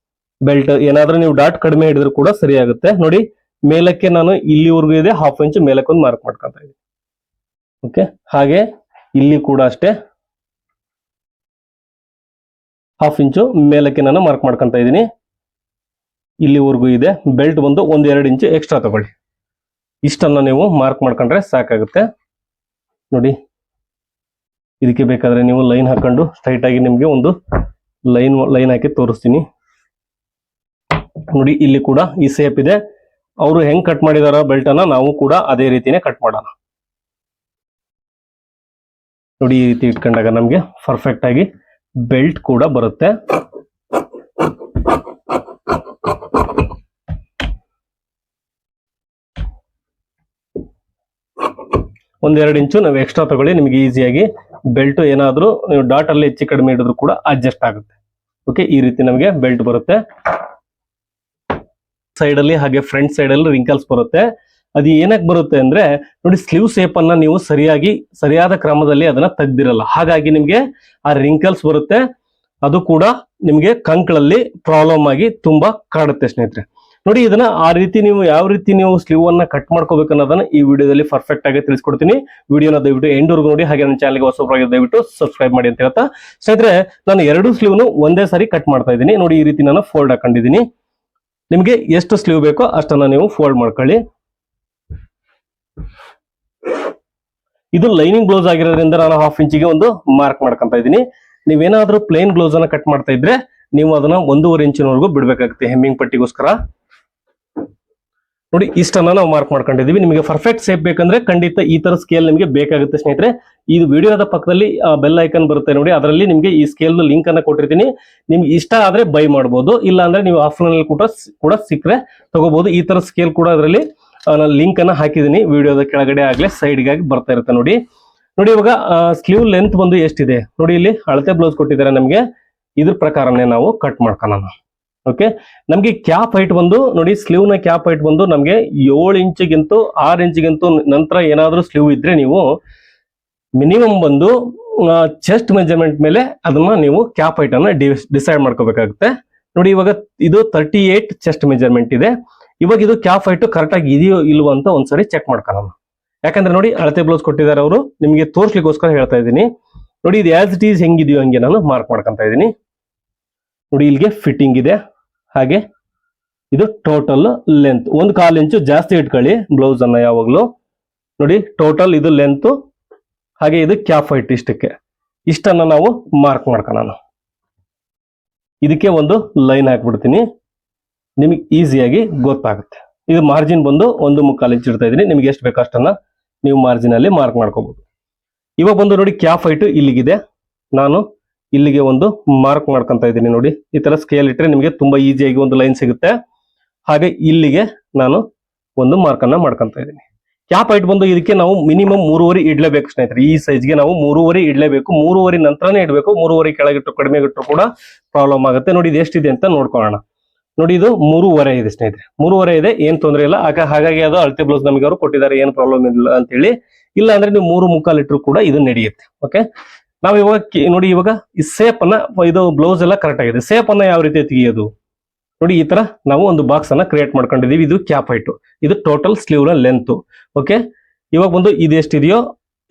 A: ಬೆಲ್ಟ್ ಏನಾದ್ರೂ ನೀವು ಡಾಟ್ ಕಡಿಮೆ ಹಿಡಿದ್ರು ಕೂಡ ಸರಿ ಆಗುತ್ತೆ. ನೋಡಿ ಮೇಲಕ್ಕೆ ನಾನು ಇಲ್ಲಿವರೆಗೂ ಇದೆ 1/2 ಇಂಚು ಮೇಲಕ್ಕೆ ಒಂದು ಮಾರ್ಕ್ ಮಾಡ್ಕೊಂತ ಇದ್ದೀನಿ. ಓಕೆ, ಹಾಗೆ ಇಲ್ಲಿ ಕೂಡ ಅಷ್ಟೇ 1/2 ಇಂಚು ಮೇಲಕ್ಕೆ ನಾನು ಮಾರ್ಕ್ ಮಾಡ್ಕೊಂತ ಇದ್ದೀನಿ. ಇಲ್ಲಿವರೆಗೂ ಇದೆ. ಬೆಲ್ಟ್ ಬಂದು 1-2 ಇಂಚು ಎಕ್ಸ್ಟ್ರಾ ತಗೊಳ್ಳಿ. ಇಷ್ಟನ್ನ ನೀವು ಮಾರ್ಕ್ ಮಾಡ್ಕೊಂಡ್ರೆ ಸಾಕಾಗುತ್ತೆ. ನೋಡಿ ಇದಕ್ಕೆ ಬೇಕಾದ್ರೆ ನೀವು ಲೈನ್ ಹಾಕೊಂಡು ಸ್ಟ್ರೈಟ್ ಆಗಿ ನಿಮ್ಗೆ ಒಂದು ಲೈನ್ ಹಾಕಿ ತೋರಿಸ್ತೀನಿ. ನೋಡಿ ಇಲ್ಲಿ ಕೂಡ ಈ ಸೇಪ್ ಇದೆ. ಅವರು ಹೆಂಗ್ ಕಟ್ ಮಾಡಿದಾರ ಬೆಲ್ಟ್ ಅನ್ನ ನಾವು ಕೂಡ ಅದೇ ರೀತಿನೇ ಕಟ್ ಮಾಡೋಣ. ನೋಡಿ ಈ ರೀತಿ ಇಟ್ಕೊಂಡಾಗ ನಮ್ಗೆ ಪರ್ಫೆಕ್ಟ್ ಆಗಿ ಬೆಲ್ಟ್ ಕೂಡ ಬರುತ್ತೆ. ಒಂದೆರಡು ಇಂಚು ನಾವು ಎಕ್ಸ್ಟ್ರಾ ತಗೊಳ್ಳಿ. ನಿಮ್ಗೆ ಈಸಿಯಾಗಿ ಬೆಲ್ಟ್ ಏನಾದ್ರೂ ನೀವು ಡಾಟ್ ಅಲ್ಲಿ ಹೆಚ್ಚು ಕಡಿಮೆ ಹಿಡಿದ್ರು ಕೂಡ ಅಡ್ಜಸ್ಟ್ ಆಗುತ್ತೆ. ಓಕೆ, ಈ ರೀತಿ ನಮಗೆ ಬೆಲ್ಟ್ ಬರುತ್ತೆ. ಸೈಡ್ ಅಲ್ಲಿ ಹಾಗೆ ಫ್ರಂಟ್ ಸೈಡ್ ಅಲ್ಲಿ ರಿಂಕಲ್ಸ್ ಬರುತ್ತೆ. ಅದು ಏನಕ್ಕೆ ಬರುತ್ತೆ ಅಂದ್ರೆ ನೋಡಿ ಸ್ಲೀವ್ ಶೇಪ್ ಅನ್ನ ನೀವು ಸರಿಯಾದ ಕ್ರಮದಲ್ಲಿ ಅದನ್ನ ತೆಗ್ದಿರಲ್ಲ. ಹಾಗಾಗಿ ನಿಮ್ಗೆ ಆ ರಿಂಕಲ್ಸ್ ಬರುತ್ತೆ. ಅದು ಕೂಡ ನಿಮ್ಗೆ ಕಂಕ್ಳಲ್ಲಿ ಪ್ರಾಬ್ಲಮ್ ಆಗಿ ತುಂಬಾ ಕಾಡುತ್ತೆ ಸ್ನೇಹಿತರೆ. ನೋಡಿ ಇದನ್ನ ಆ ರೀತಿ ನೀವು ಯಾವ ರೀತಿ ನೀವು ಸ್ಲೀವ್ ಅನ್ನ ಕಟ್ ಮಾಡ್ಕೋಬೇಕು ಅನ್ನೋದನ್ನ ಈ ವಿಡಿಯೋದಲ್ಲಿ ಪರ್ಫೆಕ್ಟ್ ಆಗಿ ತಿಳಿಸ್ಕೊಡ್ತೀನಿ. ವಿಡಿಯೋನ ದಯವಿಟ್ಟು ಎಂಡ್ವರೆಗೂ ನೋಡಿ, ಹಾಗೆ ನನ್ನ ಚಾನಲ್ಗೆ ಹೊಸಬರಾಗಿ ದಯವಿಟ್ಟು ಸಬ್ಸ್ಕ್ರೈಬ್ ಮಾಡಿ ಅಂತ ಹೇಳ್ತಾ, ಸ್ನೇಹಿತರೆ ನಾನು ಎರಡು ಸ್ಲೀವ್ನು ಒಂದೇ ಸಾರಿ ಕಟ್ ಮಾಡ್ತಾ ಇದ್ದೀನಿ. ನೋಡಿ ಈ ರೀತಿ ನಾನು ಫೋಲ್ಡ್ ಹಾಕೊಂಡಿದ್ದೀನಿ. ನಿಮಗೆ ಎಷ್ಟು ಸ್ಲೀವ್ ಬೇಕೋ ಅಷ್ಟನ್ನ ನೀವು ಫೋಲ್ಡ್ ಮಾಡ್ಕೊಳ್ಳಿ. ಇದು ಲೈನಿಂಗ್ ಬ್ಲೌಸ್ ಆಗಿರೋದ್ರಿಂದ ನಾನು 1/2 ಇಂಚಿಗೆ ಒಂದು ಮಾರ್ಕ್ ಮಾಡ್ಕೊಂತ ಇದ್ದೀನಿ. ನೀವೇನಾದ್ರೂ ಪ್ಲೇನ್ ಬ್ಲೌಸ್ ಅನ್ನ ಕಟ್ ಮಾಡ್ತಾ ಇದ್ರೆ ನೀವು ಅದನ್ನ 1.5 ಇಂಚಿನವರೆಗೂ ಬಿಡ್ಬೇಕಾಗುತ್ತೆ ಹೆಮ್ಮಿಂಗ್ ಪಟ್ಟಿಗೋಸ್ಕರ. ನೋಡಿ ಇಷ್ಟನ್ನ ನಾವು ಮಾರ್ಕ್ ಮಾಡ್ಕೊಂಡಿದೀವಿ. ನಿಮಗೆ ಪರ್ಫೆಕ್ಟ್ ಶೇಪ್ ಬೇಕಂದ್ರೆ ಖಂಡಿತ ಈ ತರ ಸ್ಕೇಲ್ ನಿಮಗೆ ಬೇಕಾಗುತ್ತೆ ಸ್ನೇಹಿತರೆ. ಈ ವಿಡಿಯೋದ ಪಕ್ಕದಲ್ಲಿ ಬೆಲ್ ಐಕನ್ ಬರುತ್ತೆ ನೋಡಿ, ಅದರಲ್ಲಿ ನಿಮಗೆ ಈ ಸ್ಕೇಲ್ ಲಿಂಕ್ ಅನ್ನ ಕೊಟ್ಟಿರ್ತೀನಿ. ನಿಮ್ಗೆ ಇಷ್ಟ ಆದ್ರೆ ಬೈ ಮಾಡಬಹುದು, ಇಲ್ಲ ಅಂದ್ರೆ ನೀವು ಆಫ್ಲೈನ್ ಅಲ್ಲಿ ಕೂಡ ಸಿಕ್ಕರೆ ತಗೋಬಹುದು. ಈ ತರ ಸ್ಕೇಲ್ ಕೂಡ ಅದರಲ್ಲಿ ನಾನು ಲಿಂಕ್ ಅನ್ನ ಹಾಕಿದ್ದೀನಿ, ವಿಡಿಯೋದ ಕೆಳಗಡೆ ಆಗ್ಲೇ ಸೈಡ್ಗೆ ಆಗಿ ಬರ್ತಾ ಇರುತ್ತೆ ನೋಡಿ. ನೋಡಿ ಇವಾಗ ಸ್ಲೀವ್ ಲೆಂತ್ ಬಂದು ಎಷ್ಟಿದೆ ನೋಡಿ, ಇಲ್ಲಿ ಅಳತೆ ಬ್ಲೌಸ್ ಕೊಟ್ಟಿದ್ದಾರೆ ನಮಗೆ, ಇದ್ರ ಪ್ರಕಾರನೇ ನಾವು ಕಟ್ ಮಾಡ್ಕೊಳ್ಳೋಣ. ಓಕೆ, ನಮ್ಗೆ ಕ್ಯಾಪ್ ಹೈಟ್ ಬಂದು ನೋಡಿ, ಸ್ಲೀವ್ ನ ಕ್ಯಾಪ್ ಹೈಟ್ ಬಂದು ನಮ್ಗೆ 7 ಇಂಚಿಗಿಂತೂ 6 ಇಂಚಿಗಿಂತೂ ನಂತರ ಏನಾದ್ರೂ ಸ್ಲೀವ್ ಇದ್ರೆ ನೀವು ಮಿನಿಮಮ್ ಬಂದು ಚೆಸ್ಟ್ ಮೆಜರ್ಮೆಂಟ್ ಮೇಲೆ ಅದನ್ನ ನೀವು ಕ್ಯಾಪ್ ಹೈಟ್ ಅನ್ನ ಡಿಸೈಡ್ ಮಾಡ್ಕೋಬೇಕಾಗುತ್ತೆ. ನೋಡಿ ಇವಾಗ ಇದು 38 ಚೆಸ್ಟ್ ಮೆಜರ್ಮೆಂಟ್ ಇದೆ. ಇವಾಗ ಇದು ಕ್ಯಾಪ್ ಹೈಟ್ ಕರೆಕ್ಟ್ ಆಗಿ ಇದೆಯೋ ಇಲ್ವೋ ಅಂತ ಒಂದ್ಸರಿ ಚೆಕ್ ಮಾಡ್ಕೊಳ್ಳೋಣ. ಯಾಕಂದ್ರೆ ನೋಡಿ ಅಳತೆ ಬ್ಲೌಸ್ ಕೊಟ್ಟಿದ್ದಾರೆ ಅವರು, ನಿಮಗೆ ತೋರ್ಸ್ಲಿಕ್ಕೋಸ್ಕರ ಹೇಳ್ತಾ ಇದ್ದೀನಿ. ನೋಡಿ ಇದು ಆಸ್ ಇಟ್ ಈಸ್ ಹೆಂಗಿದೆಯೋ ಹಂಗೆ ನಾನು ಮಾರ್ಕ್ ಮಾಡ್ಕೊಂತ ಇದ್ದೀನಿ. ನೋಡಿ ಇಲ್ಲಿಗೆ ಫಿಟ್ಟಿಂಗ್ ಇದೆ, ಹಾಗೆ ಇದು ಟೋಟಲ್ ಲೆಂತ್ 1/4 ಇಂಚು ಜಾಸ್ತಿ ಇಟ್ಕೊಳ್ಳಿ ಬ್ಲೌಸ್ ಅನ್ನ ಯಾವಾಗ್ಲೂ. ನೋಡಿ ಟೋಟಲ್ ಇದು ಲೆಂತ್, ಹಾಗೆ ಇದು ಕ್ಯಾಪ್ ಹೈಟ್ ಇಷ್ಟನ್ನ ನಾವು ಮಾರ್ಕ್ ಮಾಡ್ಕೊಳ್ಳೋಣ. ಇದಕ್ಕೆ ಒಂದು ಲೈನ್ ಹಾಕ್ಬಿಡ್ತೀನಿ, ನಿಮಗೆ ಈಸಿಯಾಗಿ ಗೊತ್ತಾಗುತ್ತೆ. ಇದು ಮಾರ್ಜಿನ್ ಬಂದು 1.25 ಇಂಚ್ ಇಡ್ತಾ ಇದ್ದೀನಿ. ನಿಮ್ಗೆ ಎಷ್ಟು ಬೇಕೋ ಅಷ್ಟನ್ನ ನೀವು ಮಾರ್ಜಿನ್ ಅಲ್ಲಿ ಮಾರ್ಕ್ ಮಾಡ್ಕೋಬಹುದು. ಇವಾಗ ಬಂದು ನೋಡಿ ಕ್ಯಾಪ್ ಹೈಟ್ ಇಲ್ಲಿಗಿದೆ, ನಾನು ಇಲ್ಲಿಗೆ ಒಂದು ಮಾರ್ಕ್ ಮಾಡ್ಕೊಂತ ಇದ್ದೀನಿ. ನೋಡಿ ಈ ತರ ಸ್ಕೇಲ್ ಇಟ್ಟರೆ ನಿಮಗೆ ತುಂಬಾ ಈಸಿಯಾಗಿ ಒಂದು ಲೈನ್ ಸಿಗುತ್ತೆ. ಹಾಗೆ ಇಲ್ಲಿಗೆ ನಾನು ಒಂದು ಮಾರ್ಕ್ ಅನ್ನ ಮಾಡ್ಕೊಂತ ಇದ್ದೀನಿ. ಕ್ಯಾಪ್ ಹೈಟ್ ಬಂದು ಇದಕ್ಕೆ ನಾವು ಮಿನಿಮಮ್ 3.5 ಇಡ್ಲೇಬೇಕು ಸ್ನೇಹಿತರೆ. ಈ ಸೈಜ್ಗೆ ನಾವು 3.5 ಇಡ್ಲೇಬೇಕು. 3.5 ನಂತರನೇ ಇಡಬೇಕು. 3.5 ಕೆಳಗಿಟ್ಟು ಕಡಿಮೆ ಇಟ್ಟರು ಕೂಡ ಪ್ರಾಬ್ಲಮ್ ಆಗುತ್ತೆ. ನೋಡಿ ಇದು ಎಷ್ಟಿದೆ ಅಂತ ನೋಡ್ಕೊಳ್ಳೋಣ. ನೋಡಿ ಇದು 3.5 ಇದೆ ಸ್ನೇಹಿತರೆ, 3.5 ಇದೆ, ಏನ್ ತೊಂದರೆ ಇಲ್ಲ. ಹಾಗಾಗಿ ಅದು ಅಳತೆ ಬ್ಲೌಸ್ ನಮಗೆ ಅವರು ಕೊಟ್ಟಿದ್ದಾರೆ, ಏನು ಪ್ರಾಬ್ಲಮ್ ಇಲ್ಲ ಅಂತ ಹೇಳಿ. ಇಲ್ಲ ಅಂದ್ರೆ ನೀವು 3.25 ಇಟ್ಟರು ಕೂಡ ಇದು ನಡೆಯುತ್ತೆ. ಓಕೆ, ನಾವು ಇವಾಗ ನೋಡಿ ಇವಾಗ ಈ ಸೇಪ್ ಅನ್ನ, ಇದು ಬ್ಲೌಸ್ ಎಲ್ಲ ಕರೆಕ್ಟ್ ಆಗಿದೆ. ಸೇಪ್ ಅನ್ನ ಯಾವ ರೀತಿ ತೆಗಿಯೋದು ನೋಡಿ, ಈ ತರ ನಾವು ಒಂದು ಬಾಕ್ಸ್ ಅನ್ನ ಕ್ರಿಯೇಟ್ ಮಾಡ್ಕೊಂಡಿದೀವಿ. ಇದು ಕ್ಯಾಪ್ ಹೈಟ್, ಇದು ಟೋಟಲ್ ಸ್ಲೀವ್ ನ ಲೆಂತ್. ಓಕೆ, ಇವಾಗ ಬಂದು ಇದು ಎಷ್ಟಿದೆಯೋ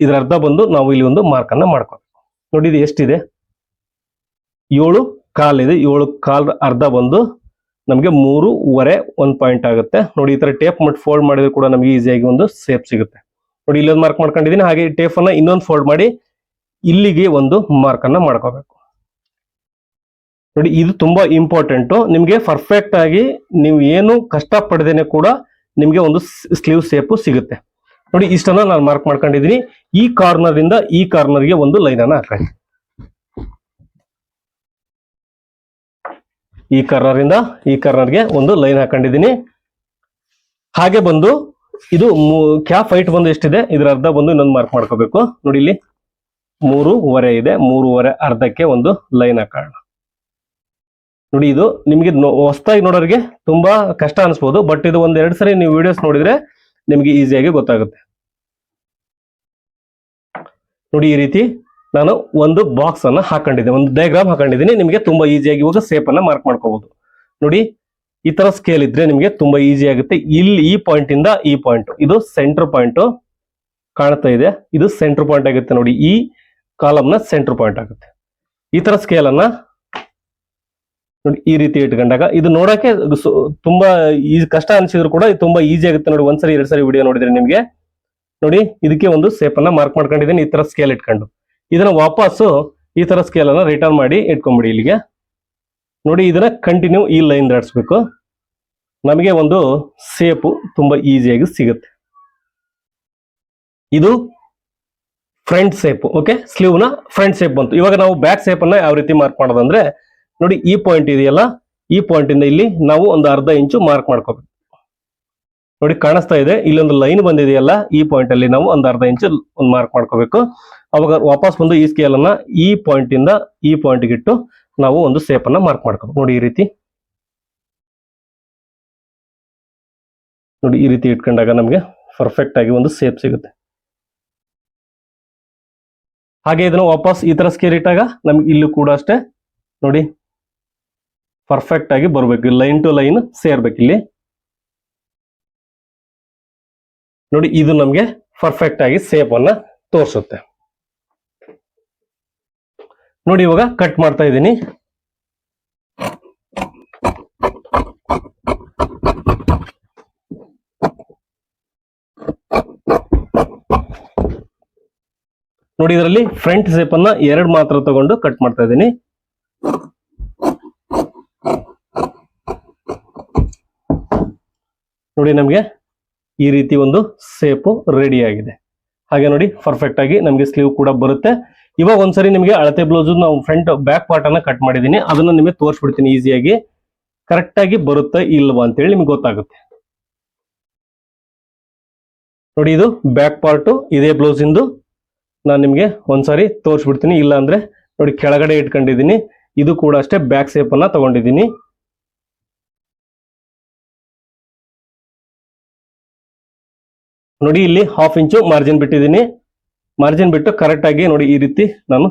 A: ಇದ್ರ ಅರ್ಧ ಬಂದು ನಾವು ಇಲ್ಲಿ ಒಂದು ಮಾರ್ಕ್ ಅನ್ನ ಮಾಡ್ಕೋಬೇಕು. ನೋಡಿ ಇದು ಎಷ್ಟಿದೆ, 7.25 ಇದೆ. 7.25 ಅರ್ಧ ಬಂದು ನಮಗೆ 3.25 1 ಪಾಯಿಂಟ್ ಆಗುತ್ತೆ. ನೋಡಿ ಈ ತರ ಟೇಪ್ ಮಾಡಿ ಫೋಲ್ಡ್ ಮಾಡಿದ್ರೆ ಕೂಡ ನಮಗೆ ಈಸಿಯಾಗಿ ಒಂದು ಸೇಪ್ ಸಿಗುತ್ತೆ. ನೋಡಿ ಇಲ್ಲೊಂದು ಮಾರ್ಕ್ ಮಾಡ್ಕೊಂಡಿದ್ದೀನಿ. ಹಾಗೆ ಟೇಪ್ ಅನ್ನ ಇನ್ನೊಂದು ಫೋಲ್ಡ್ ಮಾಡಿ ಇಲ್ಲಿಗೆ ಒಂದು ಮಾರ್ಕ್ ಅನ್ನ ಮಾಡ್ಕೋಬೇಕು. ನೋಡಿ ಇದು ತುಂಬಾ ಇಂಪಾರ್ಟೆಂಟ್. ನಿಮ್ಗೆ ಪರ್ಫೆಕ್ಟ್ ಆಗಿ ನೀವು ಏನು ಕಷ್ಟ ಪಡೆದೇನೆ ಕೂಡ ನಿಮ್ಗೆ ಒಂದು ಸ್ಲೀವ್ ಸೇಪ್ ಸಿಗುತ್ತೆ. ನೋಡಿ ಇಷ್ಟನ್ನ ನಾನು ಮಾರ್ಕ್ ಮಾಡ್ಕೊಂಡಿದ್ದೀನಿ. ಈ ಕಾರ್ನರ್ ಇಂದ ಈ ಕಾರ್ನರ್ಗೆ ಒಂದು ಲೈನ್ ಅನ್ನ ಹಾಕೊಳ್ಳಿ. ಈ ಕಾರ್ನರ್ ಇಂದ ಈ ಕಾರ್ನರ್ಗೆ ಒಂದು ಲೈನ್ ಹಾಕೊಂಡಿದ್ದೀನಿ. ಹಾಗೆ ಬಂದು ಇದು ಕ್ಯಾಪ್ ಹೈಟ್ ಬಂದು ಎಷ್ಟಿದೆ ಇದ್ರ ಅರ್ಧ ಬಂದು ಇನ್ನೊಂದು ಮಾರ್ಕ್ ಮಾಡ್ಕೋಬೇಕು. ನೋಡಿ ಇಲ್ಲಿ 3.25 ಇದೆ. 3.25 ಅರ್ಧಕ್ಕೆ ಒಂದು ಲೈನ್ ಹಾಕೋಣ. ನೋಡಿ ಇದು ನಿಮಗೆ ಹೊಸದಾಗಿ ನೋಡೋರಿಗೆ ತುಂಬಾ ಕಷ್ಟ ಅನಿಸ್ಬೋದು, ಬಟ್ ಇದು 1-2 ಸರಿ ನೀವು ವಿಡಿಯೋಸ್ ನೋಡಿದ್ರೆ ನಿಮ್ಗೆ ಈಸಿಯಾಗಿ ಗೊತ್ತಾಗುತ್ತೆ. ನೋಡಿ ಈ ರೀತಿ ನಾನು ಒಂದು ಬಾಕ್ಸ್ ಅನ್ನ ಹಾಕೊಂಡಿದ್ದೀನಿ, ಒಂದು ಡಯಾಗ್ರಾಮ್ ಹಾಕೊಂಡಿದ್ದೀನಿ. ನಿಮಗೆ ತುಂಬಾ ಈಸಿಯಾಗಿ ಇವಾಗ ಸೇಪ್ ಅನ್ನ ಮಾರ್ಕ್ ಮಾಡ್ಕೋಬಹುದು. ನೋಡಿ ಈ ತರ ಸ್ಕೇಲ್ ಇದ್ರೆ ನಿಮಗೆ ತುಂಬಾ ಈಸಿ ಆಗುತ್ತೆ. ಇಲ್ಲಿ ಈ ಪಾಯಿಂಟ್ ಇಂದ ಈ ಪಾಯಿಂಟ್, ಇದು ಸೆಂಟರ್ ಪಾಯಿಂಟ್ ಕಾಣ್ತಾ ಇದೆ, ಇದು ಸೆಂಟರ್ ಪಾಯಿಂಟ್ ಆಗುತ್ತೆ. ನೋಡಿ ಈ ಕಾಲಮ್ ನ ಸೆಂಟರ್ ಪಾಯಿಂಟ್ ಆಗುತ್ತೆ. ಈ ತರ ಸ್ಕೇಲ್ ಅನ್ನ ನೋಡಿ ಈ ರೀತಿ ಇಟ್ಕೊಂಡಾಗ ಇದು ನೋಡಕ್ಕೆ ತುಂಬಾ ಕಷ್ಟ ಅನ್ಸಿದ್ರು ಕೂಡ ಇದು ತುಂಬಾ ಈಸಿ ಆಗುತ್ತೆ. ನೋಡಿ 1 ಸರಿ 2 ಸರಿ ವಿಡಿಯೋ ನೋಡಿದ್ರೆ ನಿಮ್ಗೆ. ನೋಡಿ ಇದಕ್ಕೆ ಒಂದು ಸೇಪ್ ಅನ್ನ ಮಾರ್ಕ್ ಮಾಡ್ಕೊಂಡಿದ್ದೀನಿ. ಈ ತರ ಸ್ಕೇಲ್ ಇಟ್ಕೊಂಡು ಇದನ್ನ ವಾಪಸ್ಸು ಈ ತರ ಸ್ಕೇಲ್ ಅನ್ನ ರಿಟರ್ನ್ ಮಾಡಿ ಇಟ್ಕೊಂಡ್ಬಿಡಿ ಇಲ್ಲಿಗೆ. ನೋಡಿ ಇದನ್ನ ಕಂಟಿನ್ಯೂ ಈ ಲೈನ್ ದಾಟಿಸ್ಬೇಕು. ನಮಗೆ ಒಂದು ಸೇಪು ತುಂಬಾ ಈಸಿಯಾಗಿ ಸಿಗುತ್ತೆ. ಇದು ಫ್ರಂಟ್ ಸೇಪ್. ಓಕೆ, ಸ್ಲೀವ್ ನ ಫ್ರಂಟ್ ಸೇಪ್ ಬಂತು. ಇವಾಗ ನಾವು ಬ್ಯಾಕ್ ಸೇಪ್ ಅನ್ನ ಯಾವ ರೀತಿ ಮಾರ್ಕ್ ಮಾಡೋದಂದ್ರೆ, ನೋಡಿ ಈ ಪಾಯಿಂಟ್ ಇದೆಯಲ್ಲ, ಈ ಪಾಯಿಂಟ್ ಇಂದ ಇಲ್ಲಿ ನಾವು ಒಂದು ಅರ್ಧ ಇಂಚು ಮಾರ್ಕ್ ಮಾಡ್ಕೋಬೇಕು. ನೋಡಿ ಕಾಣಿಸ್ತಾ ಇದೆ, ಇಲ್ಲೊಂದು ಲೈನ್ ಬಂದಿದೆಯಲ್ಲ, ಈ ಪಾಯಿಂಟ್ ಅಲ್ಲಿ ನಾವು ಒಂದು ಅರ್ಧ ಇಂಚು ಒಂದು ಮಾರ್ಕ್ ಮಾಡ್ಕೋಬೇಕು. ಅವಾಗ ವಾಪಸ್ ಬಂದು ಈ ಸ್ಕೇಲ್ ಅನ್ನ ಈ ಪಾಯಿಂಟ್ ಇಂದ ಈ ಪಾಯಿಂಟ್ ಇಟ್ಟು ನಾವು ಒಂದು ಸೇಪ್ ಅನ್ನ ಮಾರ್ಕ್ ಮಾಡ್ಕೋಬೇಕು. ನೋಡಿ ಈ ರೀತಿ, ನೋಡಿ ಈ ರೀತಿ ಇಟ್ಕೊಂಡಾಗ ನಮಗೆ ಪರ್ಫೆಕ್ಟ್ ಆಗಿ ಒಂದು ಸೇಪ್ ಸಿಗುತ್ತೆ. ಹಾಗೆ ಇದನ್ನು ವಾಪಸ್ ಈ ತರ ಸ್ಕೇಲ್ ಇಟ್ಟಾಗ ನಮ್ಗೆ ಇಲ್ಲೂ ಕೂಡ ಅಷ್ಟೇ ನೋಡಿ ಪರ್ಫೆಕ್ಟ್ ಆಗಿ ಬರ್ಬೇಕು, ಲೈನ್ ಟು ಲೈನ್ ಸೇರ್ಬೇಕು ಇಲ್ಲಿ. ನೋಡಿ ಇದು ನಮ್ಗೆ ಪರ್ಫೆಕ್ಟ್ ಆಗಿ ಸೇಪ್ ಅನ್ನ ತೋರಿಸುತ್ತೆ. ನೋಡಿ ಇವಾಗ ಕಟ್ ಮಾಡ್ತಾ ಇದ್ದೀನಿ. ನೋಡಿ ಇದರಲ್ಲಿ ಫ್ರಂಟ್ ಸೇಪ್ ಅನ್ನ 2 ಮಾತ್ರ ತಗೊಂಡು ಕಟ್ ಮಾಡ್ತಾ ಇದ್ದೀನಿ. ನೋಡಿ ನಮ್ಗೆ ಈ ರೀತಿ ಒಂದು ಸೇಪು ರೆಡಿ ಆಗಿದೆ. ಹಾಗೆ ನೋಡಿ ಪರ್ಫೆಕ್ಟ್ ಆಗಿ ನಮ್ಗೆ ಸ್ಲೀವ್ ಕೂಡ ಬರುತ್ತೆ. ಇವಾಗ ಒಂದ್ಸರಿ ನಿಮಗೆ ಅಳತೆ ಬ್ಲೌಸ್ ನಾವು ಫ್ರಂಟ್ ಬ್ಯಾಕ್ ಪಾರ್ಟ್ ಅನ್ನ ಕಟ್ ಮಾಡಿದೀನಿ, ಅದನ್ನ ನಿಮಗೆ ತೋರಿಸ್ಬಿಡ್ತೀನಿ ಈಸಿಯಾಗಿ, ಕರೆಕ್ಟ್ ಆಗಿ ಬರುತ್ತಾ ಇಲ್ವಾ ಅಂತ ಹೇಳಿ ನಿಮ್ಗೆ ಗೊತ್ತಾಗುತ್ತೆ. ನೋಡಿ ಇದು ಬ್ಯಾಕ್ ಪಾರ್ಟ್ ಇದೇ ಬ್ಲೌಸ್ ಇಂದು ನಾನು ನಿಮ್ಗೆ ಒಂದ್ಸಾರಿ ತೋರಿಸ್ಬಿಡ್ತೀನಿ. ಇಲ್ಲ ಅಂದ್ರೆ ನೋಡಿ ಕೆಳಗಡೆ ಇಟ್ಕೊಂಡಿದ್ದೀನಿ, ಇದು ಕೂಡ ಅಷ್ಟೇ ಬ್ಯಾಕ್ ಸೇಪ್ ಅನ್ನ ತಗೊಂಡಿದ್ದೀನಿ. ನೋಡಿ ಇಲ್ಲಿ 1/2 ಇಂಚು ಮಾರ್ಜಿನ್ ಬಿಟ್ಟಿದ್ದೀನಿ. ಮಾರ್ಜಿನ್ ಬಿಟ್ಟು ಕರೆಕ್ಟ್ ಆಗಿ ನೋಡಿ ಈ ರೀತಿ ನಾನು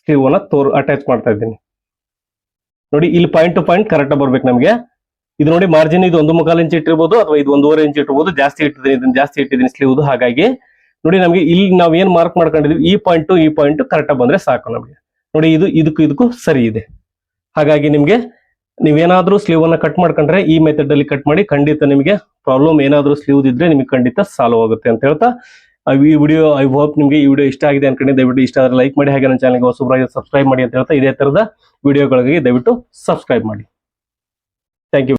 A: ಸ್ಲೀವ್ ಅನ್ನ ಅಟ್ಯಾಚ್ ಮಾಡ್ತಾ ಇದ್ದೀನಿ. ನೋಡಿ ಇಲ್ಲಿ ಪಾಯಿಂಟ್ ಟು ಪಾಯಿಂಟ್ ಕರೆಕ್ಟ್ ಆಗಿ ಬರ್ಬೇಕು ನಮಗೆ. ಇದು ನೋಡಿ ಮಾರ್ಜಿನ್ ಇದು 1.25 ಇಂಚ್ ಇಟ್ಟಿರ್ಬೋದು ಅಥವಾ ಇದು 1.5 ಇಂಚ್ ಇಟ್ಟಿರ್ಬೋದು. ಜಾಸ್ತಿ ಇಟ್ಟಿದ್ದೀನಿ, ಇದನ್ನ ಜಾಸ್ತಿ ಇಟ್ಟಿದ್ದೀನಿ ಸ್ಲೀವ್. ಹಾಗಾಗಿ ನೋಡಿ ನಮಗೆ ಇಲ್ಲಿ ನಾವ್ ಏನ್ ಮಾರ್ಕ್ ಮಾಡ್ಕೊಂಡಿದೀವಿ ಈ ಪಾಯಿಂಟ್ ಕರೆಕ್ಟ್ ಆಗಿ ಬಂದ್ರೆ ಸಾಕು ನಮಗೆ. ನೋಡಿ ಇದು ಇದಕ್ಕೂ ಸರಿ ಇದೆ. ಹಾಗಾಗಿ ನಿಮ್ಗೆ ನೀವೇನಾದ್ರೂ ಸ್ಲೀವ್ ಅನ್ನ ಕಟ್ ಮಾಡ್ಕೊಂಡ್ರೆ ಈ ಮೆಥಡ್ ಅಲ್ಲಿ ಕಟ್ ಮಾಡಿ, ಖಂಡಿತ ನಿಮಗೆ ಪ್ರಾಬ್ಲಮ್ ಏನಾದ್ರೂ ಸ್ಲೀವ್ ಇದ್ರೆ ನಿಮಗೆ ಖಂಡಿತ ಸಾಲ್ವ್ ಆಗುತ್ತೆ ಅಂತ ಹೇಳ್ತಾ ಈ ವಿಡಿಯೋ ಐ ಹೋಪ್ ನಿಮಗೆ ಈ ವಿಡಿಯೋ ಇಷ್ಟ ಆಗಿದೆ ಅನ್ಕೊಂಡು ದಯವಿಟ್ಟು ಇಷ್ಟ ಆದ್ರೆ ಲೈಕ್ ಮಾಡಿ, ಹಾಗೆ ನನ್ನ ಚಾನಲ್ಗೆ ಹೊಸಬರಾಗಿ ಸಬ್ಸ್ಕ್ರೈಬ್ ಮಾಡಿ ಅಂತ ಹೇಳ್ತಾ ಇದೇ ತರದ ವಿಡಿಯೋಗಳಿಗೆ ದಯವಿಟ್ಟು ಸಬ್ಸ್ಕ್ರೈಬ್ ಮಾಡಿ. Thank you.